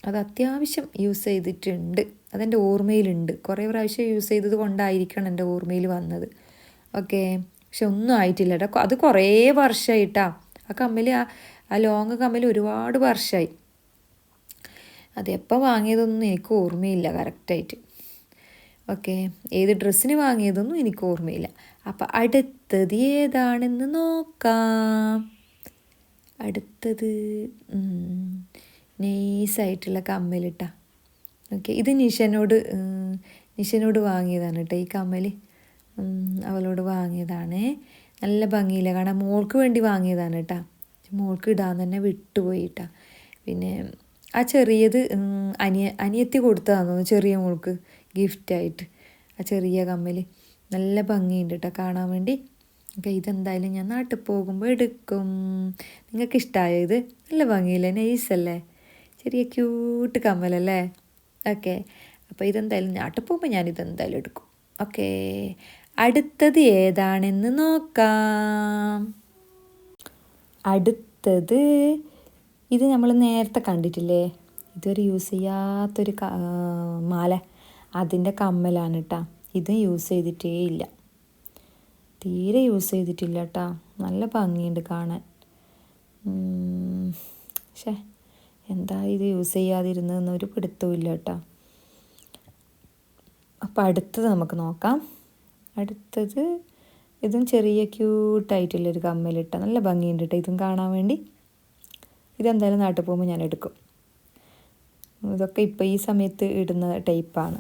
അത് അത്യാവശ്യം യൂസ് ചെയ്തിട്ടുണ്ട്. അതെൻ്റെ ഓർമ്മയിലുണ്ട്. കുറേ പ്രാവശ്യം യൂസ് ചെയ്തത് കൊണ്ടായിരിക്കണം എൻ്റെ ഓർമ്മയിൽ വന്നത്. ഓക്കെ, പക്ഷെ ഒന്നും ആയിട്ടില്ല കേട്ടോ. അത് കുറേ വർഷമായിട്ടാ. ആ കമ്മൽ, ആ ലോങ് കമ്മൽ ഒരുപാട് വർഷമായി. അതെപ്പോൾ വാങ്ങിയതൊന്നും എനിക്ക് ഓർമ്മയില്ല കറക്റ്റായിട്ട്. ഓക്കെ, ഏത് ഡ്രസ്സിന് വാങ്ങിയതൊന്നും എനിക്ക് ഓർമ്മയില്ല. അപ്പം അടുത്തത് ഏതാണെന്ന് നോക്കാം. അടുത്തത് നൈസായിട്ടുള്ള കമ്മലിട്ടാ. ഓക്കെ, ഇത് നിഷനോട് വാങ്ങിയതാണ് കേട്ടോ. ഈ കമ്മൽ അവളോട് വാങ്ങിയതാണ്. നല്ല ഭംഗിയില്ല കാണാൻ. മോൾക്ക് വേണ്ടി വാങ്ങിയതാണ് കേട്ടോ. മോൾക്ക് ഇടാൻ തന്നെ വിട്ടുപോയിട്ടാ. പിന്നെ ആ ചെറിയത് അനിയത്തി കൊടുത്തതാണെന്ന് തോന്നുന്നു ചെറിയ മോൾക്ക് ഗിഫ്റ്റായിട്ട്. ആ ചെറിയ കമ്മൽ നല്ല ഭംഗിയുണ്ട് കേട്ടോ കാണാൻ വേണ്ടി. ഓക്കെ, ഇതെന്തായാലും ഞാൻ നാട്ടിൽ പോകുമ്പോൾ എടുക്കും. നിങ്ങൾക്ക് ഇഷ്ടമായോ? ഇത് നല്ല ഭംഗിയില്ലേ, നൈസല്ലേ, ചെറിയ ക്യൂട്ട് കമ്മലല്ലേ. ഓക്കെ, അപ്പോൾ ഇതെന്തായാലും നാട്ടിൽ പോകുമ്പോൾ ഞാനിതെന്തായാലും എടുക്കും. ഓക്കെ, അടുത്തത് ഏതാണെന്ന് നോക്കാം. അടുത്തത് ഇത് നമ്മൾ നേരത്തെ കണ്ടിട്ടില്ലേ, ഇതൊരു യൂസ് ചെയ്യാത്തൊരു മാല, അതിൻ്റെ കമ്മലാണ് കേട്ടോ. ഇതും യൂസ് ചെയ്തിട്ടേ ഇല്ല, തീരെ യൂസ് ചെയ്തിട്ടില്ല കേട്ടോ. നല്ല ഭംഗിയുണ്ട് കാണാൻ. പക്ഷേ എന്താ ഇത് യൂസ് ചെയ്യാതിരുന്നതെന്നൊരു പിടുത്തവും ഇല്ല കേട്ടോ. അപ്പോൾ അടുത്തത് നമുക്ക് നോക്കാം. അടുത്തത് ഇതും ചെറിയ ക്യൂട്ടായിട്ടുള്ളൊരു കമ്മലിട്ട നല്ല ഭംഗിയുണ്ട് കേട്ടോ ഇതും കാണാൻ വേണ്ടി. ഇതെന്തായാലും നാട്ടിൽ പോകുമ്പോൾ ഞാൻ എടുക്കും. ഇതൊക്കെ ഇപ്പോൾ ഈ സമയത്ത് ഇടുന്ന ടൈപ്പാണ്.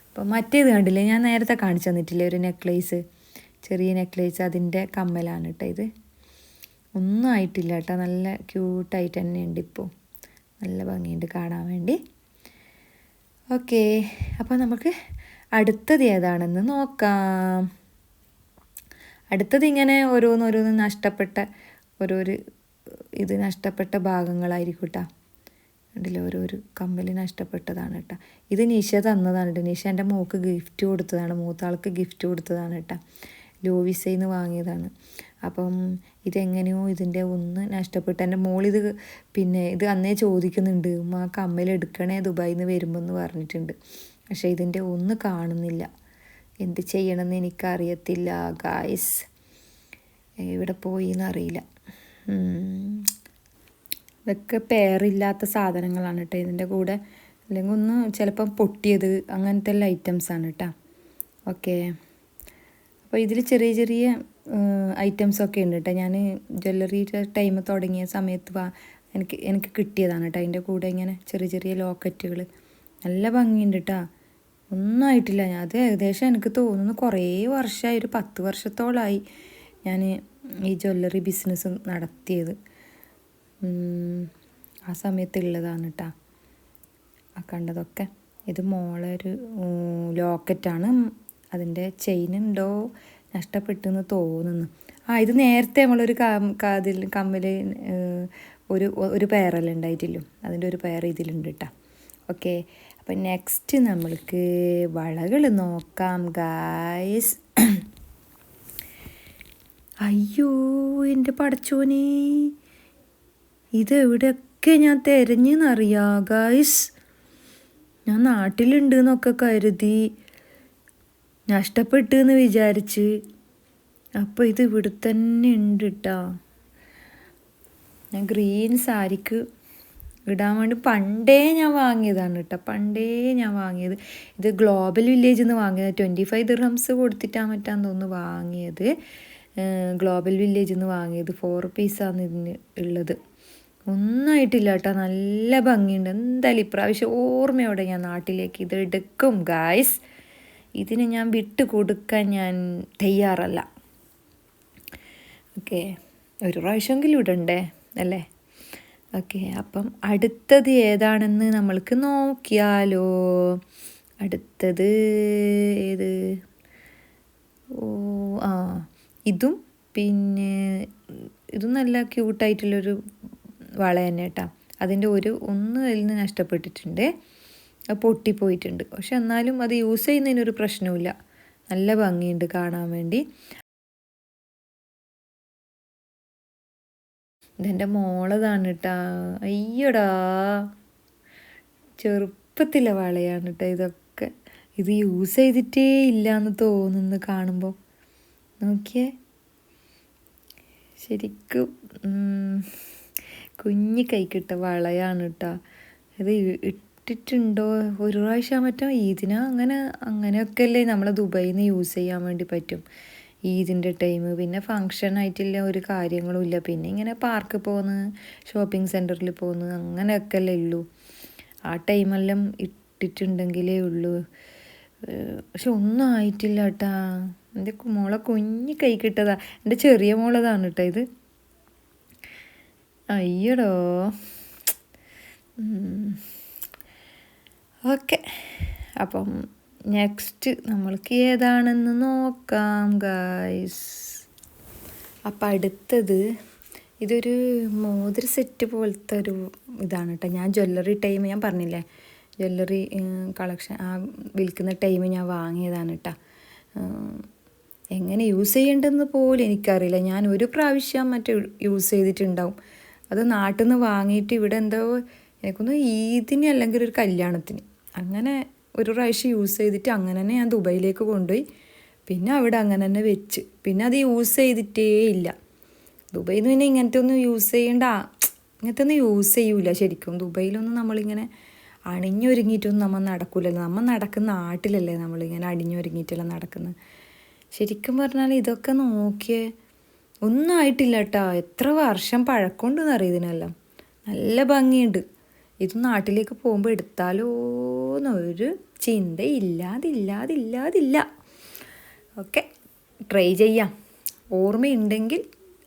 അപ്പോൾ മറ്റേത് കണ്ടില്ലേ, ഞാൻ നേരത്തെ കാണിച്ചു തന്നിട്ടില്ലേ ഒരു നെക്ലേസ്, ചെറിയ നെക്ലേസ്, അതിൻ്റെ കമ്മലാണ് കേട്ടോ ഇത്. ഒന്നും ആയിട്ടില്ല കേട്ടോ, നല്ല ക്യൂട്ടായിട്ട് തന്നെ ഉണ്ട് ഇപ്പോൾ, നല്ല ഭംഗിയുണ്ട് കാണാൻ വേണ്ടി. ഓക്കെ, അപ്പോൾ നമുക്ക് അടുത്തത് ഏതാണെന്ന് നോക്കാം. അടുത്തത് ഇങ്ങനെ ഓരോന്നോരോന്ന് നഷ്ടപ്പെട്ട നഷ്ടപ്പെട്ട ഭാഗങ്ങളായിരിക്കും കേട്ടോ. കണ്ടില്ല, ഓരോരു കമ്മൽ നഷ്ടപ്പെട്ടതാണ് കേട്ടോ. ഇത് നിഷ തന്നതാണ് കേട്ടോ. നിഷ എൻ്റെ മോൾക്ക് ഗിഫ്റ്റ് കൊടുത്തതാണ്, മൂത്താൾക്ക് ഗിഫ്റ്റ് കൊടുത്തതാണ് കേട്ടോ. ലോവിസയിൽ നിന്ന് വാങ്ങിയതാണ്. അപ്പം ഇതെങ്ങനെയോ ഇതിൻ്റെ ഒന്ന് നഷ്ടപ്പെട്ടു. എൻ്റെ മോളിത് ഇത് അന്നേ ചോദിക്കുന്നുണ്ട്, ആ കമ്മൽ എടുക്കണേ ദുബായിൽ നിന്ന് വരുമ്പോൾ എന്ന് പറഞ്ഞിട്ടുണ്ട്. പക്ഷേ ഇതിൻ്റെ ഒന്ന് കാണുന്നില്ല. എന്ത് ചെയ്യണമെന്ന് എനിക്കറിയത്തില്ല ഗായ്സ്, ഇവിടെ പോയി എന്നറിയില്ല. ഇതൊക്കെ പെയറില്ലാത്ത സാധനങ്ങളാണ് കേട്ടോ ഇതിൻ്റെ കൂടെ, അല്ലെങ്കിൽ ഒന്ന് ചിലപ്പം പൊട്ടിയത് അങ്ങനത്തെ എല്ലാ ഐറ്റംസാണ് കേട്ടോ. ഓക്കെ, അപ്പോൾ ഇതിൽ ചെറിയ ചെറിയ ഐറ്റംസൊക്കെ ഉണ്ട് കേട്ടോ. ഞാൻ ജ്വല്ലറിയുടെ ടൈം തുടങ്ങിയ സമയത്ത് എനിക്ക് കിട്ടിയതാണ് കേട്ടോ. അതിൻ്റെ കൂടെ ഇങ്ങനെ ചെറിയ ചെറിയ ലോക്കറ്റുകൾ നല്ല ഭംഗിയുണ്ട് കേട്ടോ. ഒന്നും ആയിട്ടില്ല. അത് ഏകദേശം എനിക്ക് തോന്നുന്നു കുറേ വർഷമായി, ഒരു 10 വർഷത്തോളമായി ഞാൻ ഈ ജ്വല്ലറി ബിസിനസ് നടത്തിയത്. ആ സമയത്തുള്ളതാണ് കേട്ടോ ആ കണ്ടതൊക്കെ. ഇത് മോളെ ഒരു ലോക്കറ്റാണ്, അതിൻ്റെ ചെയിനുണ്ടോ നഷ്ടപ്പെട്ടെന്ന് തോന്നുന്നു. ഇത് നേരത്തെ നമ്മളൊരു കമ്മൽ ഒരു പെയറെല്ലാം ഉണ്ടായിട്ടില്ലോ, അതിൻ്റെ ഒരു പെയർ ഇതിലുണ്ട് കേട്ടോ. ഓക്കെ, അപ്പം നെക്സ്റ്റ് നമ്മൾക്ക് വളകൾ നോക്കാം ഗായ്സ്. അയ്യോ എൻ്റെ പടച്ചോനെ, ഇതെവിടെയൊക്കെ ഞാൻ തിരഞ്ഞെന്നറിയാം ഗായ്സ്. ഞാൻ നാട്ടിലുണ്ട് എന്നൊക്കെ കരുതി, നഷ്ടപ്പെട്ടു എന്ന് വിചാരിച്ച്. അപ്പോൾ ഇത് ഇവിടെ തന്നെ ഉണ്ട് കേട്ടോ. ഞാൻ ഗ്രീൻ സാരിക്ക് ഇടാൻ വേണ്ടി പണ്ടേ ഞാൻ വാങ്ങിയതാണ് കേട്ടോ, പണ്ടേ ഞാൻ വാങ്ങിയത്. ഇത് ഗ്ലോബൽ വില്ലേജിൽ നിന്ന് വാങ്ങിയത്, 25 ദിർഹംസ് കൊടുത്തിട്ടാണ് മറ്റാന്ന് തോന്നുന്നു വാങ്ങിയത്. ഗ്ലോബൽ വില്ലേജിൽ നിന്ന് വാങ്ങിയത് 4 പീസാണ് ഇതിന് ഉള്ളത്. ഒന്നായിട്ടില്ല കേട്ടോ, നല്ല ഭംഗിയുണ്ട്. എന്തായാലും ഇപ്രാവശ്യം ഓർമ്മയോടെ ഞാൻ നാട്ടിലേക്ക് ഇത് എടുക്കും ഗായ്സ്. ഇതിന് ഞാൻ വിട്ട് കൊടുക്കാൻ ഞാൻ തയ്യാറല്ല. ഓക്കെ, ഒരു പ്രാവശ്യമെങ്കിലും ഇടണ്ടേ അല്ലേ? ഓക്കെ, അപ്പം അടുത്തത് ഏതാണെന്ന് നമ്മൾക്ക് നോക്കിയാലോ. അടുത്തത് ഏത്? ഇതും ഇതും നല്ല ക്യൂട്ടായിട്ടുള്ളൊരു വള തന്നെ കേട്ടോ. അതിൻ്റെ ഒന്ന് അതിൽ നിന്ന് നഷ്ടപ്പെട്ടിട്ടുണ്ട്, അത് പൊട്ടിപ്പോയിട്ടുണ്ട്. പക്ഷെ എന്നാലും അത് യൂസ് ചെയ്യുന്നതിനൊരു പ്രശ്നവുമില്ല, നല്ല ഭംഗിയുണ്ട് കാണാൻ വേണ്ടി. ഇതെൻ്റെ മോളതാണ് കേട്ടോ. അയ്യടാ, ചെറുപ്പത്തിലെ വളയാണ് കേട്ടോ ഇതൊക്കെ. ഇത് യൂസ് ചെയ്തിട്ടേ ഇല്ല എന്ന് തോന്നുന്നു കാണുമ്പോൾ. നോക്കിയേ, ശരിക്കും കുഞ്ഞി കൈക്കിട്ട വളയാണ് കേട്ടോ. ഇത് ഇട്ടിട്ടുണ്ടോ ഒരു പ്രാവശ്യം മറ്റോ ഈദിന അങ്ങനെയൊക്കെ അല്ലേ നമ്മൾ ദുബായിൽ നിന്ന് യൂസ് ചെയ്യാൻ വേണ്ടി പറ്റും ഈദിൻ്റെ ടൈം. പിന്നെ ഫങ്ഷൻ ആയിട്ടില്ല, ഒരു കാര്യങ്ങളും ഇല്ല. പിന്നെ ഇങ്ങനെ പാർക്ക് പോകുന്നു, ഷോപ്പിംഗ് സെൻറ്ററിൽ പോകുന്നു, അങ്ങനെയൊക്കെ അല്ലേ ഉള്ളൂ. ആ ടൈമെല്ലാം ഇട്ടിട്ടുണ്ടെങ്കിലേ ഉള്ളൂ. പക്ഷെ ഒന്നും ആയിട്ടില്ല കേട്ടാ. എൻ്റെ മോളെ കുഞ്ഞി കൈ കിട്ടതാ, എൻ്റെ ചെറിയ മോളതാണ് കേട്ടോ ഇത്. അയ്യടോ. ഓക്കെ, അപ്പം നെക്സ്റ്റ് നമ്മൾക്ക് ഏതാണെന്ന് നോക്കാം ഗായ്സ്. അപ്പം അടുത്തത് ഇതൊരു മോതിര സെറ്റ് പോലത്തെ ഒരു ഇതാണ് കേട്ടോ. ഞാൻ ജ്വല്ലറി ടൈം ഞാൻ പറഞ്ഞില്ലേ, ജ്വല്ലറി കളക്ഷൻ വിൽക്കുന്ന ടൈം ഞാൻ വാങ്ങിയതാണ് കേട്ടോ. എങ്ങനെ യൂസ് ചെയ്യേണ്ടതെന്ന് പോലും എനിക്കറിയില്ല. ഞാൻ ഒരു പ്രാവശ്യം യൂസ് ചെയ്തിട്ടുണ്ടാവും. അത് നാട്ടിൽ നിന്ന് വാങ്ങിയിട്ട് ഇവിടെ എന്തോ എനിക്കൊന്ന് ഈദിന് അല്ലെങ്കിൽ ഒരു കല്യാണത്തിന് അങ്ങനെ ഒരു പ്രാവശ്യം യൂസ് ചെയ്തിട്ട് അങ്ങനെ തന്നെ ഞാൻ ദുബൈയിലേക്ക് കൊണ്ടുപോയി. പിന്നെ അവിടെ അങ്ങനെ തന്നെ വെച്ച്. പിന്നെ അത് യൂസ് ചെയ്തിട്ടേ ഇല്ല. ദുബൈയിൽ നിന്ന് പിന്നെ ഇങ്ങനത്തെ ഒന്നും യൂസ് ചെയ്യണ്ട, ഇങ്ങനത്തെ ഒന്നും യൂസ് ചെയ്യൂല ശരിക്കും. ദുബൈയിലൊന്നും നമ്മളിങ്ങനെ അണിഞ്ഞൊരുങ്ങിയിട്ടൊന്നും നമ്മൾ നടക്കൂലല്ലോ. നമ്മൾ നടക്കുന്ന നാട്ടിലല്ലേ നമ്മളിങ്ങനെ അണിഞ്ഞൊരുങ്ങിയിട്ടെല്ലാം നടക്കുന്നത്. ശരിക്കും പറഞ്ഞാൽ ഇതൊക്കെ നോക്കിയേ ഒന്നും ആയിട്ടില്ല കേട്ടോ. എത്ര വർഷം പഴക്കമുണ്ടെന്ന് അറിയുന്നതിനെല്ലാം. നല്ല ഭംഗിയുണ്ട്. ഇത് നാട്ടിലേക്ക് പോകുമ്പോൾ എടുത്താലോ എന്നൊരു ചിന്ത ഇല്ലാതില്ല. ഓക്കെ, ട്രൈ ചെയ്യാം. ഓർമ്മയുണ്ടെങ്കിൽ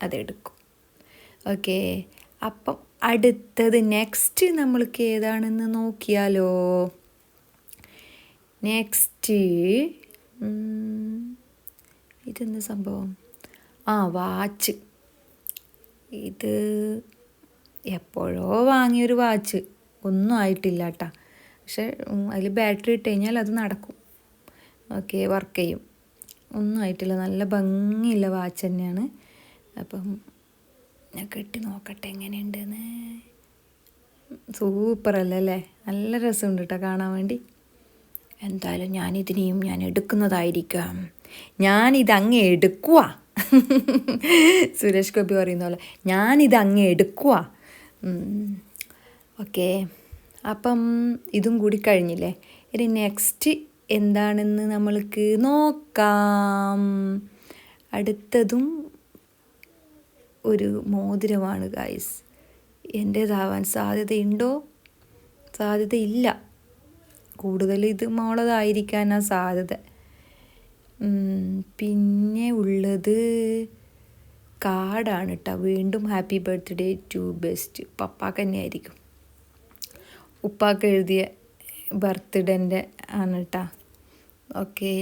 അതെടുക്കും. ഓക്കെ, അപ്പം അടുത്തത് നെക്സ്റ്റ് നമ്മൾക്ക് ഏതാണെന്ന് നോക്കിയാലോ. നെക്സ്റ്റ് ഇതെന്താ സംഭവം? വാച്ച്. ഇത് എപ്പോഴോ വാങ്ങിയൊരു വാച്ച്, ഒന്നും ആയിട്ടില്ല കേട്ടോ. പക്ഷെ അതിൽ ബാറ്ററി ഇട്ട് കഴിഞ്ഞാൽ അത് നടക്കും. ഓക്കെ, വർക്ക് ചെയ്യും. ഒന്നും ആയിട്ടില്ല. നല്ല ഭംഗിയുള്ള വാച്ച് തന്നെയാണ്. അപ്പം ഞാൻ കെട്ടി നോക്കട്ടെ എങ്ങനെയുണ്ടെന്ന്. സൂപ്പറല്ലേ? നല്ല രസമുണ്ട് കേട്ടോ കാണാൻ വേണ്ടി. എന്തായാലും ഞാൻ എടുക്കുന്നതായിരിക്കാം. ഞാനിതങ്ങ് എടുക്കുക. സുരേഷ് ഗോപി പറയുന്ന പോലെ ഞാനിതങ്ങ് എടുക്കുക. ഓക്കെ, അപ്പം ഇതും കൂടി കഴിഞ്ഞില്ലേ. ഇനി നെക്സ്റ്റ് എന്താണെന്ന് നമ്മൾക്ക് നോക്കാം. അടുത്തതും ഒരു മോതിരമാണ് ഗൈസ്. എൻ്റേതാവാൻ സാധ്യതയുണ്ടോ? സാധ്യതയില്ല. കൂടുതൽ ഇത് മോളതായിരിക്കാനാണ് സാധ്യത. പിന്നെ ഉള്ളത് കാർഡാണ് കേട്ടോ. വീണ്ടും ഹാപ്പി ബർത്ത്ഡേ ടു ബെസ്റ്റ്. പപ്പാക്ക് തന്നെ ആയിരിക്കും. ഉപ്പാക്ക് എഴുതിയ ബർത്ത്ഡേൻ്റെ ആണ് കേട്ടോ. ഓക്കെ,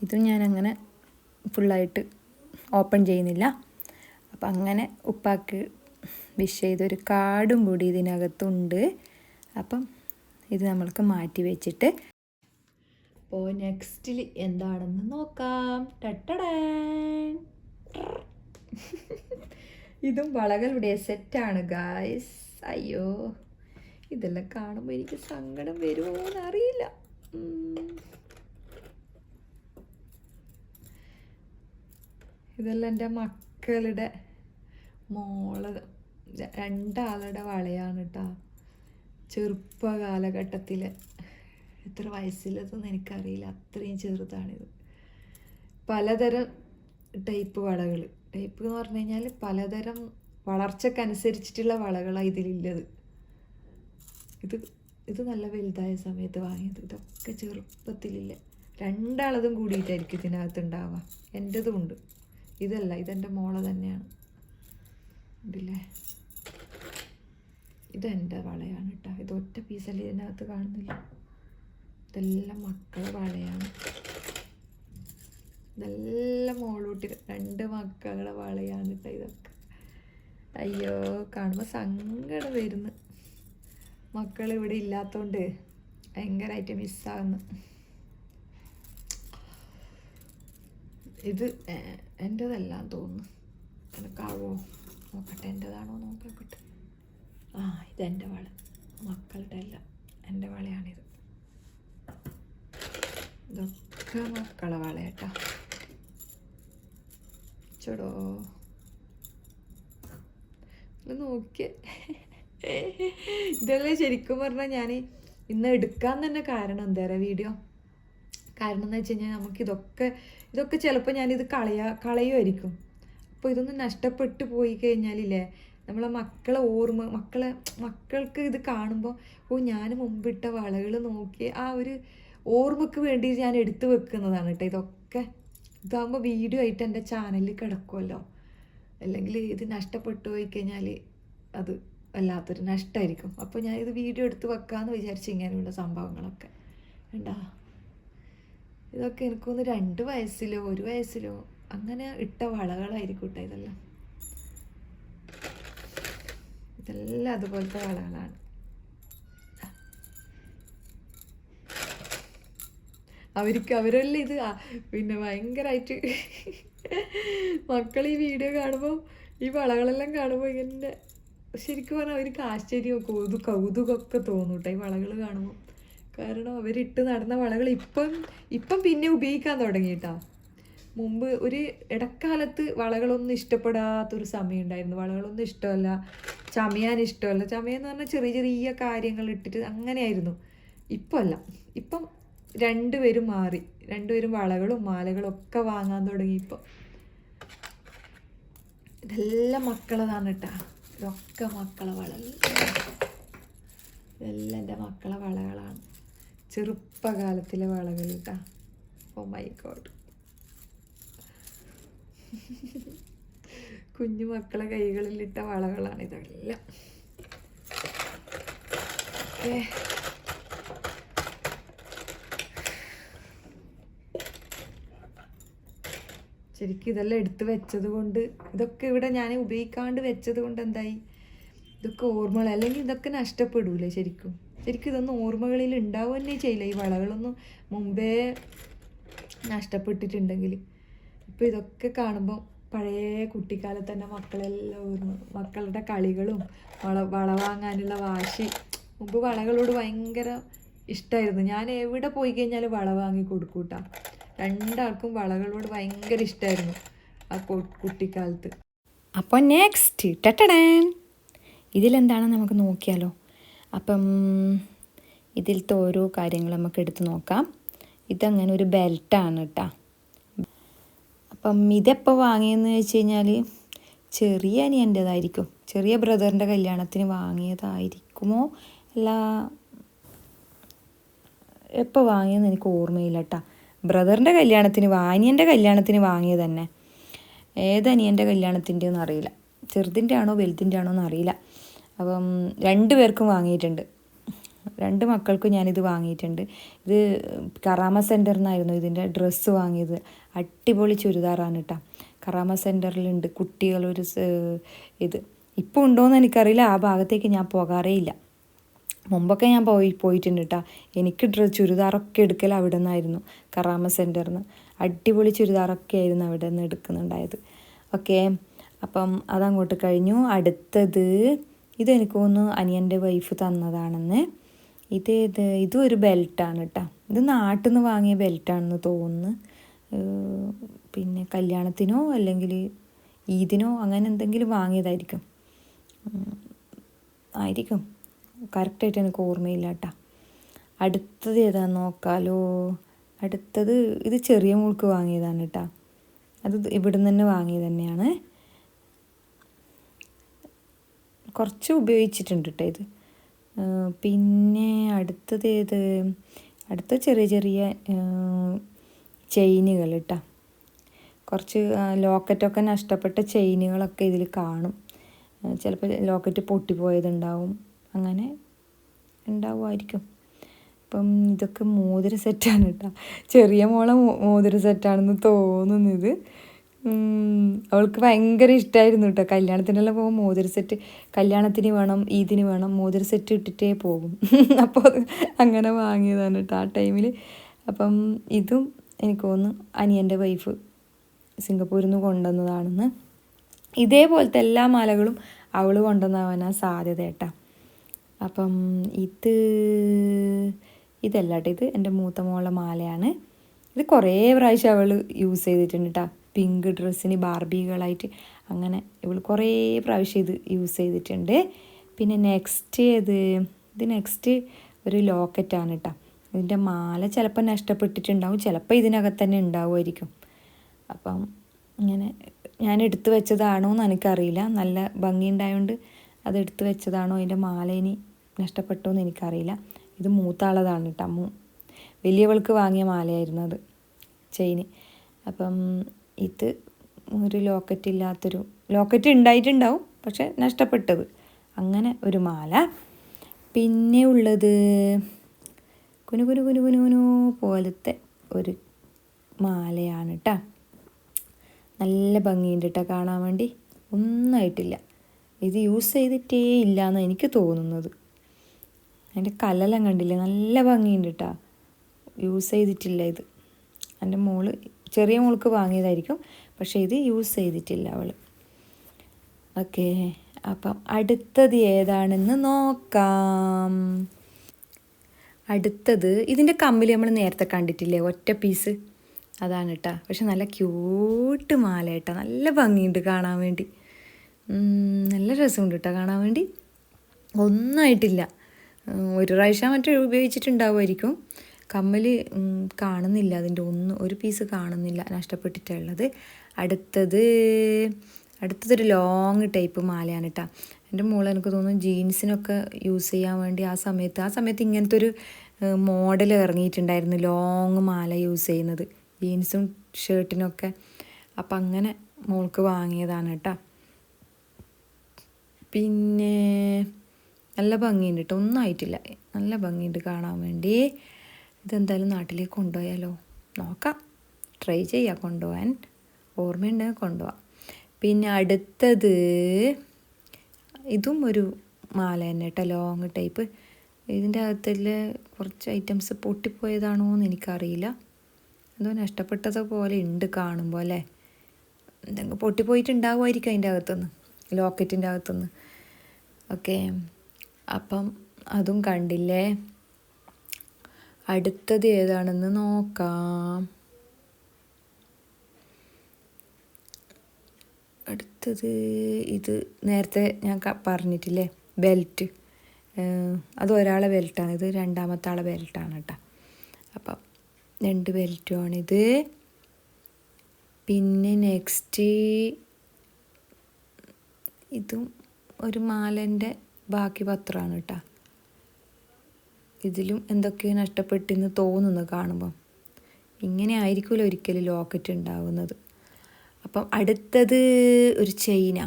ഇതും ഞാനങ്ങനെ ഫുള്ളായിട്ട് ഓപ്പൺ ചെയ്യുന്നില്ല. അപ്പം അങ്ങനെ ഉപ്പാക്ക് വിഷ് ചെയ്തൊരു കാർഡും കൂടി ഇതിനകത്തുണ്ട്. അപ്പം ഇത് നമ്മൾക്ക് മാറ്റി വെച്ചിട്ട് അപ്പോൾ നെക്സ്റ്റിൽ എന്താണെന്ന് നോക്കാം. ടട്ടടാൻ, ഇതും വളകളുടെ സെറ്റാണ് ഗായ്സ്. അയ്യോ, ഇതെല്ലാം കാണുമ്പോൾ എനിക്ക് സങ്കടം വരുമോ എന്നറിയില്ല. ഇതെല്ലാം എൻ്റെ മക്കളുടെ മോള് രണ്ടാളുടെ വളയാണ് കേട്ടോ. ചെറുപ്പ കാലഘട്ടത്തിൽ എത്ര വയസ്സിലതൊന്നും എനിക്കറിയില്ല, അത്രയും ചെറുതാണിത്. പലതരം ടൈപ്പ് വളകൾ. ടൈപ്പ് എന്ന് പറഞ്ഞു കഴിഞ്ഞാൽ പലതരം വളർച്ചക്കനുസരിച്ചിട്ടുള്ള വളകളാണ് ഇതിലുള്ളത്. ഇത് നല്ല വലുതായ സമയത്ത് വാങ്ങിയത്. ഇതൊക്കെ ചെറുപ്പത്തിലില്ല. രണ്ടാളതും കൂടിയിട്ടായിരിക്കും ഇതിനകത്ത് ഉണ്ടാവുക. എൻ്റെതും ഉണ്ട്. ഇതല്ല, ഇതെൻ്റെ മോളെ തന്നെയാണ്. ഇതില്ലേ, ഇതെൻ്റെ വളയാണ് കേട്ടോ. ഇത് ഒറ്റ പീസല്ലേ ഇതിനകത്ത് കാണുന്നില്ല. ഇതെല്ലാം മക്കളെ വളയാണ്. ഇതെല്ലാം മോളൂട്ടി രണ്ട് മക്കളുടെ വളയാണ് കേട്ടോ ഇതൊക്കെ. അയ്യോ, കാണുമ്പോൾ സങ്കടം വരുന്നു. മക്കൾ ഇവിടെ ഇല്ലാത്തതുകൊണ്ട് ഭയങ്കരമായിട്ട് മിസ്സാകുന്നു. ഇത് എൻ്റെതെല്ലാം തോന്നുന്നു. എനിക്കാവോ നോക്കട്ടെ, എൻ്റെതാണോ നോക്കട്ടെ. ഇതെൻ്റെ വള, മക്കളുടെ അല്ല, എൻ്റെ വളയാണിത്. ഇതൊക്കെ മക്കളെ വളയട്ടാ. ചടോ നോക്കിയ ഇതെല്ലാം ശരിക്കും പറഞ്ഞാൽ ഞാൻ ഇന്ന് എടുക്കാൻ തന്നെ കാരണം എന്താ പറയുക വീഡിയോ. കാരണം എന്ന് വെച്ച് കഴിഞ്ഞാൽ ഇതൊക്കെ ചിലപ്പോൾ ഞാനിത് കളയുമായിരിക്കും. അപ്പോൾ ഇതൊന്നും നഷ്ടപ്പെട്ടു പോയി കഴിഞ്ഞാലില്ലേ നമ്മളെ മക്കളെ ഓർമ്മ, മക്കൾക്ക് ഇത് കാണുമ്പോൾ ഞാൻ മുമ്പിട്ട വളകൾ നോക്കി ആ ഒരു ഓർമ്മക്ക് വേണ്ടി ഞാൻ എടുത്തു വെക്കുന്നതാണ് കേട്ടോ ഇതൊക്കെ. ഇതാകുമ്പോൾ വീഡിയോ ആയിട്ട് എൻ്റെ ചാനലിൽ കിടക്കുമല്ലോ. അല്ലെങ്കിൽ ഇത് നഷ്ടപ്പെട്ടു പോയി കഴിഞ്ഞാൽ അത് വല്ലാത്തൊരു നഷ്ടമായിരിക്കും. അപ്പോൾ ഞാൻ ഇത് വീഡിയോ എടുത്ത് വെക്കാമെന്ന് വിചാരിച്ച് ഇങ്ങനെയുള്ള സംഭവങ്ങളൊക്കെ വേണ്ട. ഇതൊക്കെ എനിക്കൊന്ന് 2 വയസ്സിലോ 1 വയസ്സിലോ അങ്ങനെ ഇട്ട വളകളായിരിക്കും കേട്ടോ ഇതെല്ലാം. ഇതെല്ലാം അതുപോലത്തെ വളകളാണ്. അവരെല്ലാം ഇത് പിന്നെ ഭയങ്കരമായിട്ട് മക്കൾ ഈ വീഡിയോ കാണുമ്പോൾ ഈ വളകളെല്ലാം കാണുമ്പോൾ ഇങ്ങനെ ശരിക്കും പറഞ്ഞാൽ അവർക്ക് ആശ്ചര്യമോ കൗതുകമൊക്കെ തോന്നും കേട്ടോ ഈ വളകൾ കാണുമ്പോൾ. കാരണം അവരിട്ട് നടന്ന വളകൾ ഇപ്പം ഇപ്പം പിന്നെ ഉപയോഗിക്കാൻ തുടങ്ങി കേട്ടോ. മുമ്പ് ഒരു ഇടക്കാലത്ത് വളകളൊന്നും ഇഷ്ടപ്പെടാത്തൊരു സമയം ഉണ്ടായിരുന്നു. വളകളൊന്നും ഇഷ്ടമല്ല, ചമയാൻ ഇഷ്ടമല്ല. ചമയെന്ന് പറഞ്ഞാൽ ചെറിയ ചെറിയ കാര്യങ്ങൾ ഇട്ടിട്ട് അങ്ങനെയായിരുന്നു. ഇപ്പം അല്ല, ഇപ്പം രണ്ടുപേരും മാറി. രണ്ടുപേരും വളകളും മാലകളും ഒക്കെ വാങ്ങാൻ തുടങ്ങി ഇപ്പം. ഇതെല്ലാം മക്കളതാണ് കേട്ടാ. ഇതൊക്കെ മക്കളെ വളകൾ, ഇതെല്ലാം എൻ്റെ മക്കളെ വളകളാണ്. ചെറുപ്പകാലത്തിലെ വളകൾ കേട്ടാ. ഓ മൈ ഗോഡ്, കുഞ്ഞു മക്കളെ കൈകളിലിട്ട വളകളാണ് ഇതെല്ലാം. ശരിക്കും ഇതെല്ലാം എടുത്ത് വെച്ചത് കൊണ്ട്, ഇതൊക്കെ ഇവിടെ ഞാൻ ഉപയോഗിക്കാണ്ട് വെച്ചത് കൊണ്ട് എന്തായി, ഇതൊക്കെ ഓർമ്മകൾ. അല്ലെങ്കിൽ ഇതൊക്കെ നഷ്ടപ്പെടൂലേ ശരിക്കും. ശരിക്കും ഇതൊന്നും ഓർമ്മകളിൽ ഉണ്ടാവുക തന്നെ ചെയ്യില്ല. ഈ വളകളൊന്നും മുമ്പേ നഷ്ടപ്പെട്ടിട്ടുണ്ടെങ്കിൽ. ഇപ്പം ഇതൊക്കെ കാണുമ്പോൾ പഴയ കുട്ടിക്കാലത്ത് തന്നെ മക്കളെല്ലാം ഓർമ്മ, മക്കളുടെ കളികളും വള വാങ്ങാനുള്ള വാശി. മുമ്പ് വളകളോട് ഭയങ്കര ഇഷ്ടമായിരുന്നു. ഞാൻ എവിടെ പോയി കഴിഞ്ഞാലും വള വാങ്ങി കൊടുക്കൂട്ടാ. രണ്ടാൾക്കും വളകളോട് ഭയങ്കര ഇഷ്ടമായിരുന്നു ആ കുട്ടിക്കാലത്ത്. അപ്പോൾ നെക്സ്റ്റ് ടട്ടടാൻ, ഇതിലെന്താണെന്ന് നമുക്ക് നോക്കിയാലോ. അപ്പം ഇതിലത്തെ ഓരോ കാര്യങ്ങൾ നമുക്ക് എടുത്ത് നോക്കാം. ഇതങ്ങനെ ഒരു ബെൽറ്റാണ് കേട്ടോ. അപ്പം ഇതെപ്പോൾ വാങ്ങിയെന്ന് വെച്ച് കഴിഞ്ഞാൽ ചെറിയ അനിയൻ്റേതായിരിക്കും, ചെറിയ ബ്രദറിൻ്റെ കല്യാണത്തിന് വാങ്ങിയതായിരിക്കുമോ അല്ല എപ്പോൾ വാങ്ങിയെന്ന് എനിക്ക് ഓർമ്മയില്ല കേട്ടോ. ബ്രദറിൻ്റെ കല്യാണത്തിന്, അനിയൻ്റെ കല്യാണത്തിന് വാങ്ങിയത് തന്നെ. ഏതനിയൻ്റെ കല്യാണത്തിൻ്റെയൊന്നും അറിയില്ല, ചെറുതിൻ്റെ ആണോ വലുതിൻ്റെ ആണോ എന്ന് അറിയില്ല. അപ്പം 2 പേർക്കും വാങ്ങിയിട്ടുണ്ട്, 2 മക്കൾക്കും ഞാനിത് വാങ്ങിയിട്ടുണ്ട്. ഇത് കറാമ സെൻറ്ററിൽ നിന്നായിരുന്നു ഇതിൻ്റെ ഡ്രസ്സ് വാങ്ങിയത്. അടിപൊളി ചുരിദാറാണ് കേട്ടോ. കറാമ സെൻറ്ററിലുണ്ട് കുട്ടികളൊരു ഇത്. ഇപ്പോൾ ഉണ്ടോയെന്ന് എനിക്കറിയില്ല, ആ ഭാഗത്തേക്ക് ഞാൻ പോകാറേ ഇല്ല. മുമ്പൊക്കെ ഞാൻ പോയിട്ടുണ്ട് കേട്ടോ. എനിക്ക് ചുരിദാറൊക്കെ എടുക്കൽ അവിടെ നിന്നായിരുന്നു, കറാമ സെൻറ്ററിൽ നിന്ന്. അടിപൊളി ചുരിദാറൊക്കെ ആയിരുന്നു അവിടെ നിന്ന് എടുക്കുന്നുണ്ടായത്. ഓക്കെ, അപ്പം അതങ്ങോട്ട് കഴിഞ്ഞു. അടുത്തത് ഇതെനിക്ക് തോന്നുന്നു അനിയൻ്റെ വൈഫ് തന്നതാണെന്ന്. ഇതും ഒരു ബെൽറ്റാണ് കേട്ടോ. ഇത് നാട്ടിൽ നിന്ന് വാങ്ങിയ ബെൽറ്റാണെന്ന് തോന്നുന്നു. പിന്നെ കല്യാണത്തിനോ അല്ലെങ്കിൽ ഈദിനോ അങ്ങനെ എന്തെങ്കിലും വാങ്ങിയതായിരിക്കും കറക്റ്റായിട്ട് എനിക്ക് ഓർമ്മയില്ല കേട്ടോ. അടുത്തത് ഏതാന്ന് നോക്കാലോ. അടുത്തത് ഇത് ചെറിയ മോൾക്ക് വാങ്ങിയതാണ് കേട്ടോ. അത് ഇവിടുന്ന് തന്നെ വാങ്ങിയത് തന്നെയാണ്. കുറച്ച് ഉപയോഗിച്ചിട്ടുണ്ട് കേട്ടോ ഇത്. പിന്നെ അടുത്തത് അടുത്ത ചെറിയ ചെറിയ ചെയിനുകൾ കേട്ടോ. കുറച്ച് ലോക്കറ്റൊക്കെ നഷ്ടപ്പെട്ട ചെയിനുകളൊക്കെ ഇതിൽ കാണും. ചിലപ്പോൾ ലോക്കറ്റ് പൊട്ടിപ്പോയതുണ്ടാവും, അങ്ങനെ ഉണ്ടാവുമായിരിക്കും. അപ്പം ഇതൊക്കെ മോതിര സെറ്റാണ് കേട്ടോ. ചെറിയ മോളെ മോതിര സെറ്റാണെന്ന് തോന്നുന്നത്. അവൾക്ക് ഭയങ്കര ഇഷ്ടമായിരുന്നു കേട്ടോ. കല്യാണത്തിനെല്ലാം പോകുമ്പോൾ മോതിര സെറ്റ്, കല്യാണത്തിന് വേണം ഈദിന് വേണം മോതിര സെറ്റ് ഇട്ടിട്ടേ പോകും. അപ്പോൾ അത് അങ്ങനെ വാങ്ങിയതാണ് കേട്ടോ ആ ടൈമിൽ. അപ്പം ഇതും എനിക്ക് തോന്നുന്നു അനിയൻ്റെ വൈഫ് സിംഗപ്പൂരിൽ നിന്ന് കൊണ്ടുവന്നതാണെന്ന്. ഇതേപോലത്തെ എല്ലാ മാലകളും അവൾ കൊണ്ടുവന്നാവാനാണ് സാധ്യത കേട്ടോ. അപ്പം ഇതല്ല കേട്ടോ, ഇത് എൻ്റെ മൂത്ത മോളുടെ മാലയാണ്. ഇത് കുറേ പ്രാവശ്യം അവൾ യൂസ് ചെയ്തിട്ടുണ്ട് കേട്ടോ. പിങ്ക് ഡ്രസ്സിന് ബാർബികളായിട്ട് അങ്ങനെ ഇവൾ കുറേ പ്രാവശ്യം ഇത് യൂസ് ചെയ്തിട്ടുണ്ട്. പിന്നെ ഇത് നെക്സ്റ്റ് ഒരു ലോക്കറ്റാണ് കേട്ടോ. ഇതിൻ്റെ മാല ചിലപ്പോൾ നഷ്ടപ്പെട്ടിട്ടുണ്ടാവും, ചിലപ്പോൾ ഇതിനകത്ത് തന്നെ ഉണ്ടാവുമായിരിക്കും. അപ്പം ഇങ്ങനെ ഞാൻ എടുത്തു വെച്ചതാണോ എന്ന് എനിക്കറിയില്ല. നല്ല ഭംഗി ഉണ്ടായതുകൊണ്ട് അത് എടുത്തു വെച്ചതാണോ, അതിൻ്റെ മാല ഇനി നഷ്ടപ്പെട്ടോ എന്ന് എനിക്കറിയില്ല. ഇത് മൂത്താളതാണ് കേട്ടോ. വലിയവൾക്ക് വാങ്ങിയ മാലയായിരുന്നു അത്, ചെയിന്. അപ്പം ഇത് ഒരു ലോക്കറ്റ് ഉണ്ടായിട്ടുണ്ടാവും, പക്ഷെ നഷ്ടപ്പെട്ടത്, അങ്ങനെ ഒരു മാല. പിന്നെ ഉള്ളത് കുനു പോലത്തെ ഒരു മാലയാണ് കേട്ടോ. നല്ല ഭംഗിയുണ്ട് കേട്ടോ കാണാൻ വേണ്ടി. ഒന്നായിട്ടില്ല, ഇത് യൂസ് ചെയ്തിട്ടേ ഇല്ല എന്നാണ് എനിക്ക് തോന്നുന്നത്. അതിൻ്റെ കല്ലെല്ലാം കണ്ടില്ലേ, നല്ല ഭംഗിയുണ്ട് കേട്ടോ. യൂസ് ചെയ്തിട്ടില്ല ഇത്. എൻ്റെ ചെറിയ മോൾക്ക് വാങ്ങിയതായിരിക്കും, പക്ഷേ ഇത് യൂസ് ചെയ്തിട്ടില്ല അവൾ. ഓക്കെ, അപ്പം അടുത്തത് ഏതാണെന്ന് നോക്കാം. അടുത്തത് ഇതിൻ്റെ കമ്മിൽ നമ്മൾ നേരത്തെ കണ്ടിട്ടില്ലേ, ഒറ്റ പീസ്, അതാണ് കേട്ടോ. പക്ഷെ നല്ല ക്യൂട്ട് മാല കേട്ടോ, നല്ല ഭംഗിയുണ്ട് കാണാൻ വേണ്ടി. നല്ല രസമുണ്ട് കേട്ടോ കാണാൻ വേണ്ടി. ഒന്നായിട്ടില്ല, ഒരു പ്രാവശ്യം മറ്റേ ഉപയോഗിച്ചിട്ടുണ്ടാവുമായിരിക്കും. കമ്മൽ കാണുന്നില്ല, അതിൻ്റെ ഒരു പീസ് കാണുന്നില്ല, നഷ്ടപ്പെട്ടിട്ടുള്ളത്. അടുത്തതൊരു ലോങ് ടൈപ്പ് മാലയാണ് കേട്ടോ. എൻ്റെ മോള് എനിക്ക് തോന്നുന്നു ജീൻസിനൊക്കെ യൂസ് ചെയ്യാൻ വേണ്ടി ആ സമയത്ത് ഇങ്ങനത്തെ ഒരു മോഡൽ ഇറങ്ങിയിട്ടുണ്ടായിരുന്നു, ലോങ് മാല യൂസ് ചെയ്യുന്നത് ജീൻസും ഷർട്ടിനൊക്കെ. അപ്പം അങ്ങനെ മോൾക്ക് വാങ്ങിയതാണ് കേട്ടോ. പിന്നെ നല്ല ഭംഗിയുണ്ട് കേട്ടോ, ഒന്നും ആയിട്ടില്ല, നല്ല ഭംഗിയുണ്ട് കാണാൻ വേണ്ടി. ഇതെന്തായാലും നാട്ടിലേക്ക് കൊണ്ടുപോയാലോ, നോക്കാം, ട്രൈ ചെയ്യാം കൊണ്ടുപോകാൻ, ഓർമ്മയുണ്ടെങ്കിൽ കൊണ്ടുപോകാം. പിന്നെ അടുത്തത് ഇതും ഒരു മാല തന്നെ കേട്ടോ, ലോങ് ടൈപ്പ്. ഇതിൻ്റെ അകത്തിൽ കുറച്ച് ഐറ്റംസ് പൊട്ടിപ്പോയതാണോ എന്ന് എനിക്കറിയില്ല, എന്തോ നഷ്ടപ്പെട്ടത് പോലെ ഉണ്ട് കാണുമ്പോൾ അല്ലേ. എന്തെങ്കിലും പൊട്ടിപ്പോയിട്ടുണ്ടാവുമായിരിക്കും അതിൻ്റെ അകത്തുനിന്ന്, ലോക്കറ്റിൻ്റെ അകത്തുനിന്ന്. ഓക്കെ, അപ്പം അതും കണ്ടില്ലേ. അടുത്തത് ഏതാണെന്ന് നോക്കാം. അടുത്തത് ഇത് നേരത്തെ ഞാൻ പറഞ്ഞിട്ടില്ലേ, ബെൽറ്റ്. അത് ഒരാളെ ബെൽറ്റാണ്, ഇത് രണ്ടാമത്തെ ആളെ ബെൽറ്റാണ് കേട്ടോ. അപ്പം 2 ബെൽറ്റുമാണിത്. പിന്നെ നെക്സ്റ്റ് ഇതും ഒരു മാലൻ്റെ ബാക്കി പത്രമാണ് കേട്ടോ. ഇതിലും എന്തൊക്കെയോ നഷ്ടപ്പെട്ടെന്ന് തോന്നുന്നു കാണുമ്പം. ഇങ്ങനെ ആയിരിക്കുമല്ലോ ഒരിക്കലും ലോക്കറ്റ് ഉണ്ടാവുന്നത്. അപ്പം അടുത്തത് ഒരു ചെയിനാ,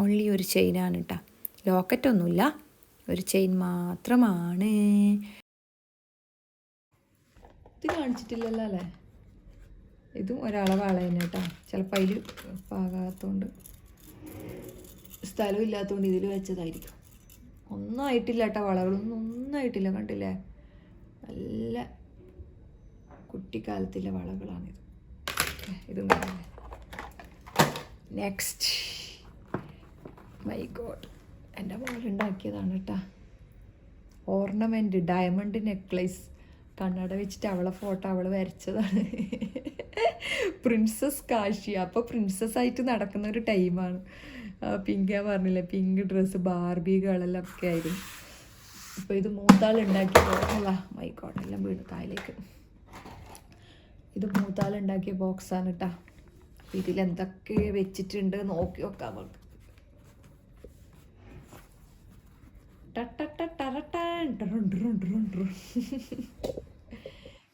ഓൺലി ഒരു ചെയിനാണ് കേട്ടോ, ലോക്കറ്റൊന്നുമില്ല, ഒരു ചെയിൻ മാത്രമാണ്. ഇത് കാണിച്ചിട്ടില്ലല്ലോ അല്ലേ, ഇതും ഒരാളെ വള തന്നെ കേട്ടോ. ചിലപ്പോൾ അതിൽ പാകാത്തതുകൊണ്ട്, സ്ഥലം ഇല്ലാത്തതുകൊണ്ട് ഇതിൽ വെച്ചതായിരിക്കും. ഒന്നും ആയിട്ടില്ല കേട്ടോ, വളകളൊന്നും ആയിട്ടില്ല, കണ്ടില്ലേ, നല്ല കുട്ടിക്കാലത്തിലെ വളകളാണിത്. ഇതും നെക്സ്റ്റ്, മൈ ഗോഡ്, എൻ്റെ മോളുണ്ടാക്കിയതാണ് കേട്ടോ. ഓർണമെൻറ്റ് ഡയമണ്ട് നെക്ലേസ്, കണ്ണട വെച്ചിട്ട് അവളെ ഫോട്ടോ അവൾ വരച്ചതാണ്. പ്രിൻസസ് കാശി. അപ്പോൾ പ്രിൻസസ് ആയിട്ട് നടക്കുന്ന ഒരു ടൈമാണ്. പിങ്കാ പറഞ്ഞില്ലേ, പിങ്ക് ഡ്രസ്സ്, ബാർബി ഗേളെല്ലാം ഒക്കെ ആയിരുന്നു. അപ്പോൾ ഇത് മൂത്താൾ ഉണ്ടാക്കിയ, അല്ല മൈ ഗോഡ്, എല്ലാം വീണ് താഴേക്ക്. ഇത് മൂത്താൾ ഉണ്ടാക്കിയ ബോക്സാണ് കേട്ടോ. അപ്പോൾ ഇതിലെന്തൊക്കെ വെച്ചിട്ടുണ്ട് നോക്കി നോക്കാം നമുക്ക്.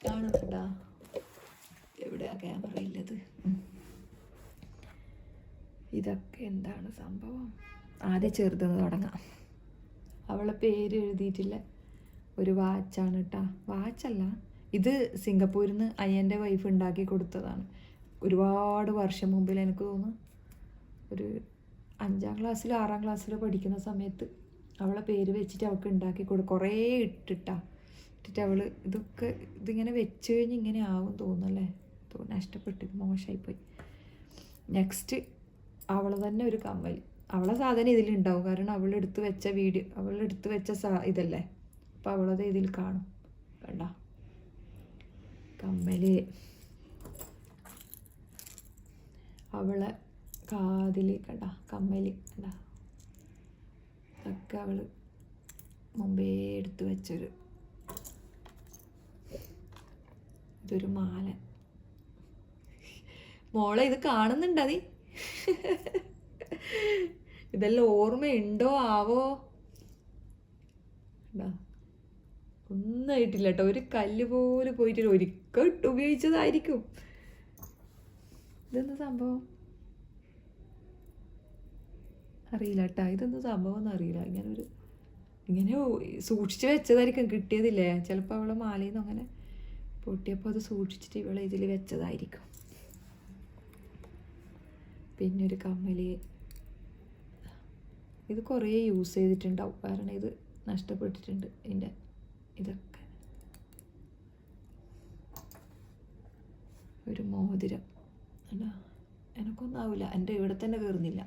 കാണുന്നുണ്ടാ, എവിടെയാ ക്യാമറ ഇല്ലത്. ഇതൊക്കെ എന്താണ് സംഭവം? ആദ്യം ചെറുതെന്ന് തുടങ്ങാം. അവളെ പേര് എഴുതിയിട്ടില്ല, ഒരു വാച്ചാണ് കേട്ടോ. വാച്ചല്ല, ഇത് സിംഗപ്പൂരിൽ നിന്ന് അയ്യൻ്റെ വൈഫ് ഉണ്ടാക്കി കൊടുത്തതാണ്. ഒരുപാട് വർഷം മുമ്പിൽ, എനിക്ക് തോന്നുന്നു ഒരു 5ാം ക്ലാസ്സിലോ 6ാം ക്ലാസ്സിലോ പഠിക്കുന്ന സമയത്ത് അവളെ പേര് വെച്ചിട്ട് അവൾക്ക് ഉണ്ടാക്കി കുറേ ഇട്ടിട്ട് അവൾ ഇതിങ്ങനെ വെച്ച് കഴിഞ്ഞ് ഇങ്ങനെ ആവും തോന്നുന്നല്ലേ, നഷ്ടപ്പെട്ടു, മോശമായിപ്പോയി. നെക്സ്റ്റ് അവൾ തന്നെ ഒരു കമ്മൽ, അവളെ സാധനം ഇതിലുണ്ടാവും, കാരണം അവളെടുത്ത് വെച്ച ഇതല്ലേ, അപ്പം അവളത് ഇതിൽ കാണും. കണ്ട കമ്മൽ, അവളെ കാതിൽ കണ്ട കമ്മൽ, കണ്ട അതൊക്കെ അവൾ മുമ്പേ എടുത്ത് വെച്ചൊരു ഇതൊരു മാല. മോളെ ഇത് കാണുന്നുണ്ട്, നീ ഇതെല്ലാം ഓർമ്മയുണ്ടോ ആവോ? ഒന്നായിട്ടില്ല കേട്ടോ, ഒരു കല്ല് പോലും പോയിട്ടില്ല, ഒരിക്കൽ ഉപയോഗിച്ചതായിരിക്കും. ഇതെന്താ സംഭവം അറിയില്ല കേട്ടോ, ഇതെന്താ സംഭവം എന്ന് അറിയില്ല. ഇങ്ങനെ സൂക്ഷിച്ച് വെച്ചതായിരിക്കും, കിട്ടിയതില്ലേ ചിലപ്പോൾ അവളെ മാലയിൽ നിന്ന് അങ്ങനെ പൊട്ടിയപ്പോൾ അത് സൂക്ഷിച്ചിട്ട് ഇവളെ ഇതിൽ വെച്ചതായിരിക്കും. പിന്നെ ഒരു കമ്മൽ, ഇത് കുറേ യൂസ് ചെയ്തിട്ടുണ്ടാവും, കാരണം ഇത് നഷ്ടപ്പെട്ടിട്ടുണ്ട് ഇതിൻ്റെ ഇതൊക്കെ. ഒരു മോതിരം, അല്ല എനിക്കൊന്നും ആവില്ല, എൻ്റെ ഇവിടെ തന്നെ കയറുന്നില്ല,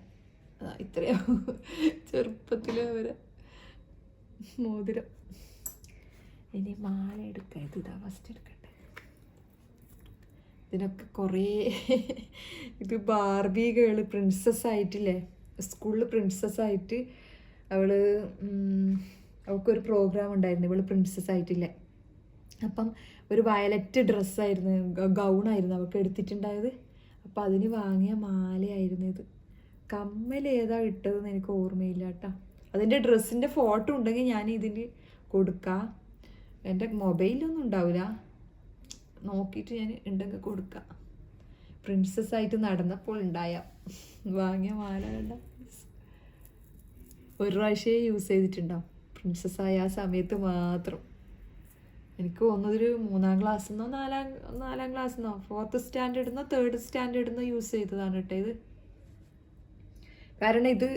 ഇത്രയോ ചെറുപ്പത്തിൽ വരെ മോതിരം. ഇനി മാല എടുക്കാം. ഇതാ ഫസ്റ്റ് എടുക്കട്ടെ. ഇതിനൊക്കെ കുറേ ഇത് ബാർബി ഗേള് പ്രിൻസസ് ആയിട്ടില്ലേ, സ്കൂളിൽ പ്രിൻസസ് ആയിട്ട് അവൾക്കൊരു പ്രോഗ്രാം ഉണ്ടായിരുന്നു, ഇവള് പ്രിൻസസ് ആയിട്ടില്ലേ. അപ്പം ഒരു വയലറ്റ് ഡ്രസ്സായിരുന്നു, ഗൗണായിരുന്നു അവൾക്ക് എടുത്തിട്ടുണ്ടായത്. അപ്പം അതിന് വാങ്ങിയ മാലയായിരുന്നു ഇത്. കമ്മൽ ഏതാ ഇട്ടതെന്ന് എനിക്ക് ഓർമ്മയില്ല കേട്ടോ. അതിൻ്റെ ഡ്രസ്സിൻ്റെ ഫോട്ടോ ഉണ്ടെങ്കിൽ ഞാൻ ഇതിന് കൊടുക്കാം. എൻ്റെ മൊബൈലൊന്നും ഉണ്ടാവില്ല, നോക്കിയിട്ട് ഞാൻ ഉണ്ടെങ്കിൽ കൊടുക്കാം. പ്രിൻസസ് ആയിട്ട് നടന്നപ്പോൾ വാങ്ങിയ മാല കണ്ട. ഒരു പ്രാവശ്യമേ യൂസ് ചെയ്തിട്ടുണ്ടാവും, പ്രിൻസസ് ആയ ആ സമയത്ത് മാത്രം. എനിക്ക് തോന്നുന്നതൊരു 3ാം ക്ലാസ്സിൽ നിന്നോ 4ാം ക്ലാസ്സിൽ നിന്നോ 4th സ്റ്റാൻഡേർഡിൽ നിന്നോ 3rd സ്റ്റാൻഡേർഡിൽ നിന്നോ യൂസ് ചെയ്തതാണ് കേട്ടോ ഇത്. കാരണം ഇത്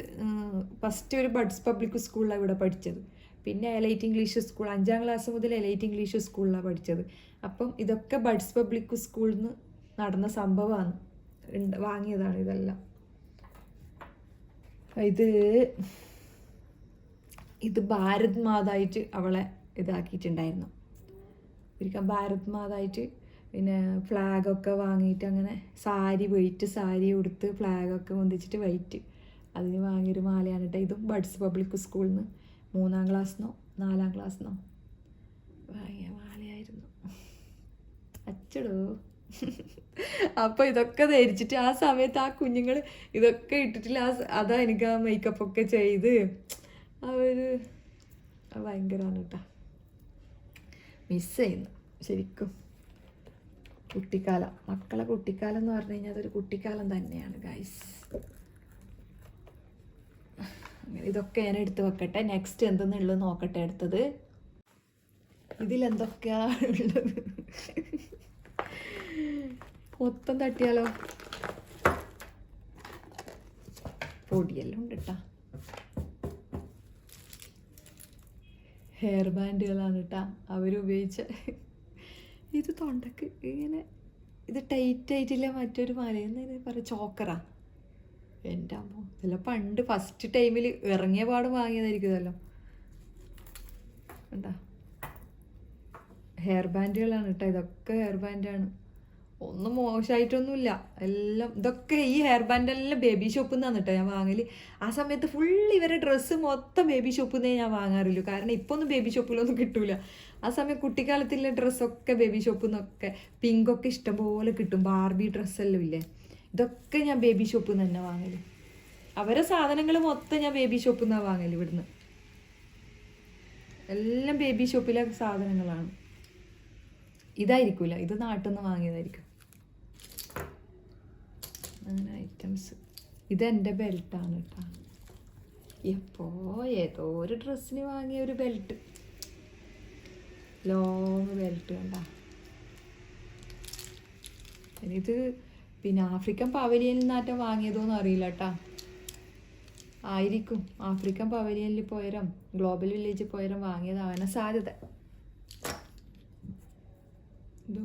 ഫസ്റ്റ് ഒരു ബഡ്സ് പബ്ലിക് സ്കൂളിലാണ് ഇവിടെ പഠിച്ചത്. പിന്നെ എലൈറ്റ് ഇംഗ്ലീഷ് സ്കൂൾ 5ാം ക്ലാസ് മുതൽ എലൈറ്റ് ഇംഗ്ലീഷ് സ്കൂളിലാണ് പഠിച്ചത്. അപ്പം ഇതൊക്കെ ബഡ്സ് പബ്ലിക് സ്കൂളിൽ നിന്ന് നടന്ന സംഭവമാണ്, വാങ്ങിയതാണ് ഇതെല്ലാം. ഇത് ഭാരത് മാതായിട്ട് അവളെ ഇതാക്കിയിട്ടുണ്ടായിരുന്നു. ഒരിക്കൽ ഭാരത് മാതായിട്ട് പിന്നെ ഫ്ലാഗൊക്കെ വാങ്ങിയിട്ട് അങ്ങനെ സാരി ഉടുത്ത് ഫ്ലാഗൊക്കെ പൊന്തിച്ചിട്ട് വൈറ്റ് അതിന് വാങ്ങിയൊരു മാലയാണ് കേട്ടോ. ഇതും ബഡ്സ് പബ്ലിക് സ്കൂളിൽ നിന്ന് 3ാം ക്ലാസ്സിനോ 4ാം ക്ലാസ്സിനോ വാങ്ങിയ മാലയായിരുന്നു. അച്ചടോ. അപ്പോൾ ഇതൊക്കെ ധരിച്ചിട്ട് ആ സമയത്ത് ആ കുഞ്ഞുങ്ങൾ ഇതൊക്കെ ഇട്ടിട്ടില്ല. അതാ എനിക്ക് ആ മേക്കപ്പൊക്കെ ചെയ്ത് ഭയങ്കരമാണ് കേട്ടോ. മിസ് ചെയ്യുന്നു ശരിക്കും കുട്ടിക്കാലം. മക്കളെ കുട്ടിക്കാലം എന്ന് പറഞ്ഞു കഴിഞ്ഞാൽ അതൊരു കുട്ടിക്കാലം തന്നെയാണ് ഗൈസ്. അങ്ങനെ ഇതൊക്കെ ഞാൻ എടുത്ത് വെക്കട്ടെ. നെക്സ്റ്റ് എന്തെന്നുള്ളത് നോക്കട്ടെ. അടുത്തത് ഇതിലെന്തൊക്കെയാണ് ഉള്ളത് മൊത്തം തട്ടിയാലോ. പൊടിയെല്ലാം ഉണ്ട് കേട്ടോ. ഹെയർ ബാൻഡുകളാണ് കേട്ടോ അവരുപയോഗിച്ച. ഇത് തൊണ്ടക്ക് ഇങ്ങനെ ഇത് ടൈറ്റ് ആയിട്ടില്ല. മറ്റൊരു മലയെന്ന് പറയാം ചോക്കറാ. എൻ്റെ അമ്മോ, ഇതെല്ലാം പണ്ട് ഫസ്റ്റ് ടൈമിൽ ഇറങ്ങിയ പാട് വാങ്ങിയതായിരിക്കും ഇതെല്ലാം. എന്താ ഹെയർ ബാൻഡുകളാണ് കേട്ടോ. ഇതൊക്കെ ഹെയർ ബാൻഡാണ്, ഒന്നും മോശമായിട്ടൊന്നുമില്ല. എല്ലാം ഇതൊക്കെ ഈ ഹെയർ ബാൻഡെല്ലാം ബേബി ഷോപ്പിൽ നിന്നാണ് കേട്ടോ ഞാൻ വാങ്ങൽ. ആ സമയത്ത് ഫുൾ ഇവരെ ഡ്രസ്സ് മൊത്തം ബേബി ഷോപ്പിൽ നിന്നേ ഞാൻ വാങ്ങാറില്ലൂ. കാരണം ഇപ്പോൾ ഒന്നും ബേബി ഷോപ്പിലൊന്നും കിട്ടൂല. ആ സമയം കുട്ടിക്കാലത്തുള്ള ഡ്രസ്സൊക്കെ ബേബി ഷോപ്പിൽ നിന്നൊക്കെ പിങ്കൊക്കെ ഇഷ്ടംപോലെ കിട്ടും. ബാർബി ഡ്രസ്സെല്ലാം ഇല്ലേ, ഇതൊക്കെ ഞാൻ ബേബി ഷോപ്പിൽ നിന്ന് തന്നെ വാങ്ങൽ. അവരെ സാധനങ്ങൾ മൊത്തം ഞാൻ ബേബി ഷോപ്പിൽ നിന്നാണ് വാങ്ങൽ. ഇവിടുന്ന് എല്ലാം ബേബി ഷോപ്പിലെ സാധനങ്ങളാണ്. ഇതായിരിക്കൂല, ഇത് നാട്ടിൽ നിന്ന് വാങ്ങിയതായിരിക്കും. അങ്ങനെ ഐറ്റംസ്. ഇതെൻ്റെ ബെൽറ്റാണ് കേട്ടോ. ഏതോ ഒരു ഡ്രസ്സിന് വാങ്ങിയ ഒരു ബെൽറ്റ്, ലോങ് ബെൽറ്റ് കണ്ട. ഇത് പിന്നെ ആഫ്രിക്കൻ പവലിയനിൽ നിന്നാറ്റം വാങ്ങിയതോന്നും അറിയില്ല കേട്ടാ. ആയിരിക്കും ആഫ്രിക്കൻ പവലിയനിൽ പോയരം ഗ്ലോബൽ വില്ലേജിൽ പോയരം വാങ്ങിയതാവാനാ സാധ്യത. ഇത്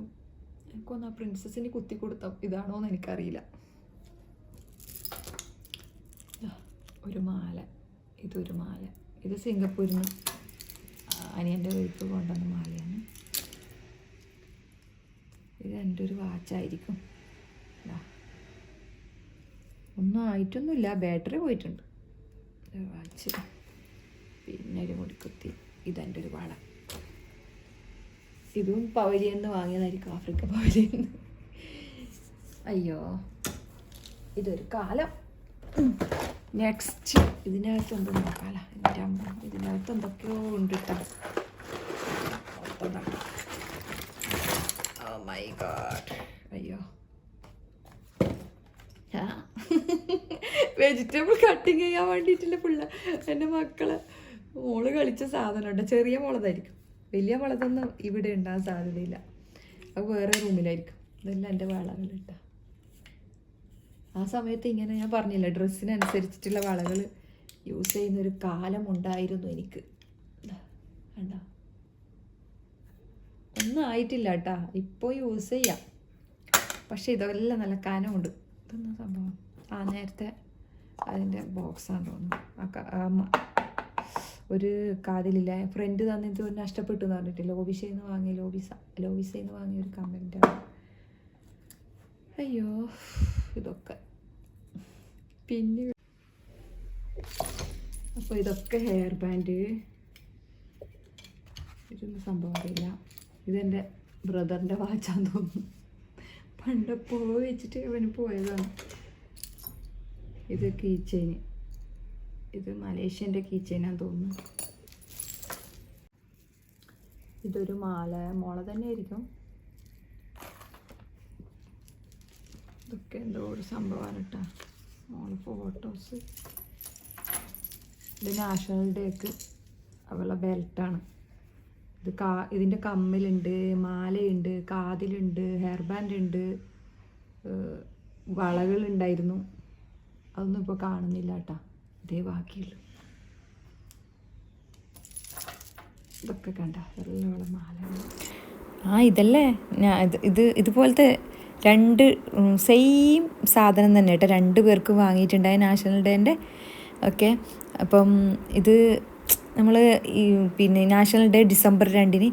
എനിക്കൊന്ന് ആ പ്രിൻസസിന് കുത്തി കൊടുത്ത ഇതാണോന്ന് എനിക്കറിയില്ല. ഒരു മാല, ഇതൊരു മാല. ഇത് സിംഗപ്പൂരിൽ നിന്ന് അനിയൻ്റെ വൈഫ് കൊണ്ടുവന്ന മാലയാണ്. ഇത് എൻ്റെ ഒരു വാച്ചായിരിക്കും. ഒന്നും ആയിട്ടൊന്നുമില്ല, ബാറ്ററി പോയിട്ടുണ്ട്. വാച്ച്, പിന്നെ ഒരു മുടിക്കുത്തി. ഇതെൻ്റെ ഒരു വള. ഇതും പവലിയെന്ന് വാങ്ങിയതായിരിക്കും, ആഫ്രിക്ക പവലിയെന്ന്. അയ്യോ, ഇതൊരു കാലം. നെക്സ്റ്റ് ഇതിനകത്ത് എന്ത് നോക്കാല. എൻ്റെ അമ്മ, ഇതിനകത്ത് എന്തൊക്കെയോ ഉണ്ട് കേട്ടോ. Oh my God. അയ്യോ, വെജിറ്റബിൾ കട്ടിങ് ചെയ്യാൻ വേണ്ടിയിട്ടില്ല പിള്ളേർ. എൻ്റെ മക്കള് മോള് കളിച്ച സാധനമുണ്ട്. ചെറിയ മുളതായിരിക്കും, വലിയ മുളതൊന്നും ഇവിടെ ഉണ്ടാകാൻ സാധ്യതയില്ല. അത് വേറെ റൂമിലായിരിക്കും. ഇതെല്ലാം എൻ്റെ വളകൾ കേട്ടോ. ആ സമയത്ത് ഇങ്ങനെ ഞാൻ പറഞ്ഞില്ല, ഡ്രസ്സിനനുസരിച്ചിട്ടുള്ള വളകൾ യൂസ് ചെയ്യുന്നൊരു കാലം ഉണ്ടായിരുന്നു എനിക്ക്. വേണ്ട, ഒന്നും ആയിട്ടില്ല കേട്ടാ, ഇപ്പോൾ യൂസ് ചെയ്യാം. പക്ഷെ ഇതെല്ലാം നല്ല കനമുണ്ട്. ഇതെന്നാ സംഭവം? നേരത്തെ അതിൻ്റെ ബോക്സാന്ന് തോന്നുന്നു. ഒരു കാതിലില്ല. ഫ്രണ്ട് തന്നിട്ട് നഷ്ടപ്പെട്ടു എന്ന് പറഞ്ഞിട്ട് ലോബിസയിൽ നിന്ന് വാങ്ങിയ ലോബിസയിൽ നിന്ന് വാങ്ങിയ ഒരു കമൻറ്റാണ്. അയ്യോ ഇതൊക്കെ പിന്നെ അപ്പോൾ ഇതൊക്കെ ഹെയർ ബാൻഡ്. ഇതൊന്നും സംഭവം അറിയില്ല. ഇതെൻ്റെ ബ്രദറിൻ്റെ വാച്ചാന്ന് തോന്നുന്നു. പണ്ടപ്പോ വെച്ചിട്ട് അവന് പോയതാണ്. ഇത് കീ ചെയിൻ. ഇത് മലേഷ്യൻ്റെ കീ ചെയിനാന്ന് തോന്നുന്നു. ഇതൊരു മോള തന്നെ ആയിരിക്കും. ഇതൊക്കെ എന്തോ ഒരു സംഭവമാണ് കേട്ടോ. മോള് ഫോട്ടോസ്. ഇത് നാഷണൽ ഡേക്ക് അവളുടെ ബെൽറ്റാണ്. ഇത് ഇതിൻ്റെ കമ്മലുണ്ട്, മാലയുണ്ട്, കാതിലുണ്ട്, ഹെയർ ബാൻഡ് ഉണ്ട്, വളകളുണ്ടായിരുന്നു. അതൊന്നും ഇപ്പോൾ കാണുന്നില്ല കേട്ടോ. ഇതേ ബാക്കിയുള്ളൂ. ഇതൊക്കെ കണ്ട വെള്ള മാലകൾ. ഇതല്ലേ ഇതുപോലത്തെ 2 സെയിം സാധനം തന്നെ കേട്ടോ 2 പേർക്ക് വാങ്ങിയിട്ടുണ്ടായി നാഷണൽ ഡേൻ്റെ ഒക്കെ. അപ്പം ഇത് നമ്മൾ പിന്നെ നാഷണൽ ഡേ ഡിസംബർ 2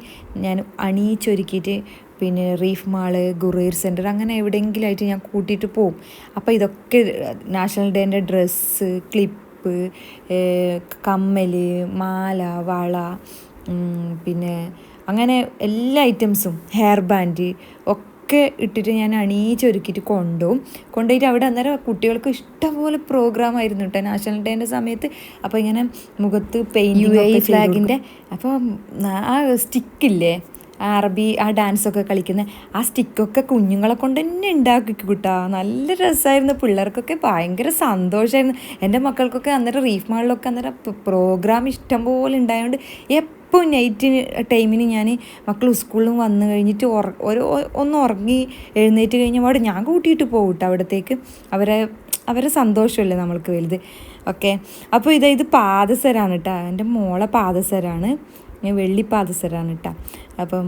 ഞാൻ അണിയിച്ചൊരുക്കിയിട്ട് പിന്നെ റീഫ് മാള്, ഗുറേർ സെൻറ്റർ അങ്ങനെ എവിടെയെങ്കിലുമായിട്ട് ഞാൻ കൂട്ടിയിട്ട് പോവും. അപ്പോൾ ഇതൊക്കെ നാഷണൽ ഡേൻ്റെ ഡ്രസ്സ്, ക്ലിപ്പ്, കമ്മൽ, മാല, വള, പിന്നെ അങ്ങനെ എല്ലാ ഐറ്റംസും, ഹെയർ ബാൻഡ് ഒക്കെ ഇട്ടിട്ട് ഞാൻ അണിയിച്ചൊരുക്കിയിട്ട് കൊണ്ടുപോയിട്ട് അവിടെ അന്നേരം കുട്ടികൾക്ക് ഇഷ്ടംപോലെ പ്രോഗ്രാം ആയിരുന്നു കേട്ടോ നാഷണൽ ഡേൻ്റെ സമയത്ത്. അപ്പോൾ ഇങ്ങനെ മുഖത്ത് പെയിൻറ്റിങ് ഫ്ലാഗിൻ്റെ അപ്പോൾ ആ സ്റ്റിക്കില്ലേ അറബി ആ ഡാൻസൊക്കെ കളിക്കുന്ന ആ സ്റ്റിക്കൊക്കെ കുഞ്ഞുങ്ങളെ കൊണ്ട് തന്നെ ഉണ്ടാക്കി കിട്ടാ. നല്ല രസമായിരുന്നു. പിള്ളേർക്കൊക്കെ ഭയങ്കര സന്തോഷമായിരുന്നു. എൻ്റെ മക്കൾക്കൊക്കെ അന്നേരം റീഫ് മാളിലൊക്കെ അന്നേരം പ്രോഗ്രാം ഇഷ്ടം പോലെ ഉണ്ടായതുകൊണ്ട് ഇപ്പോൾ നൈറ്റ് ടൈമിന് ഞാൻ മക്കൾ സ്കൂളിൽ വന്നു കഴിഞ്ഞിട്ട് ഒന്ന് ഉറങ്ങി എഴുന്നേറ്റ് കഴിഞ്ഞ പാട് ഞാൻ കൂട്ടിയിട്ട് പോകും കേട്ടോ അവിടത്തേക്ക്. അവരെ സന്തോഷമല്ലേ നമ്മൾക്ക് വലുത്. ഓക്കെ, അപ്പോൾ ഇത് പാദസരാണ് കേട്ടോ. എൻ്റെ മോളെ പാദസരാണ്. ഞാൻ വെള്ളി പാദസരാണ് കേട്ടോ. അപ്പം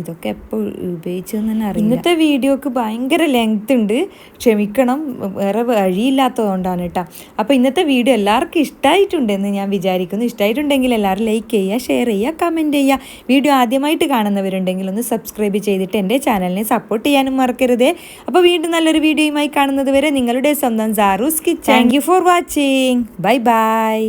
ഇതൊക്കെ എപ്പോൾ ഉപയോഗിച്ചതെന്ന് തന്നെ അറിയില്ല. ഇന്നത്തെ വീഡിയോക്ക് ഭയങ്കര ലെങ്ത് ഉണ്ട്, ക്ഷമിക്കണം, വേറെ വഴിയില്ലാത്തതുകൊണ്ടാണ് കേട്ടോ. അപ്പോൾ ഇന്നത്തെ വീഡിയോ എല്ലാവർക്കും ഇഷ്ടമായിട്ടുണ്ടെന്ന് ഞാൻ വിചാരിക്കുന്നു. ഇഷ്ടമായിട്ടുണ്ടെങ്കിൽ എല്ലാവരും ലൈക്ക് ചെയ്യുക, ഷെയർ ചെയ്യുക, കമൻറ്റ് ചെയ്യുക. വീഡിയോ ആദ്യമായിട്ട് കാണുന്നവരുണ്ടെങ്കിൽ ഒന്ന് സബ്സ്ക്രൈബ് ചെയ്തിട്ട് എൻ്റെ ചാനലിനെ സപ്പോർട്ട് ചെയ്യാനും മറക്കരുതേ. അപ്പോൾ വീണ്ടും നല്ലൊരു വീഡിയോയുമായി കാണുന്നത് വരെ നിങ്ങളുടെ സ്വന്തം Saroo's kitchen. Thank you for watching. Bye by.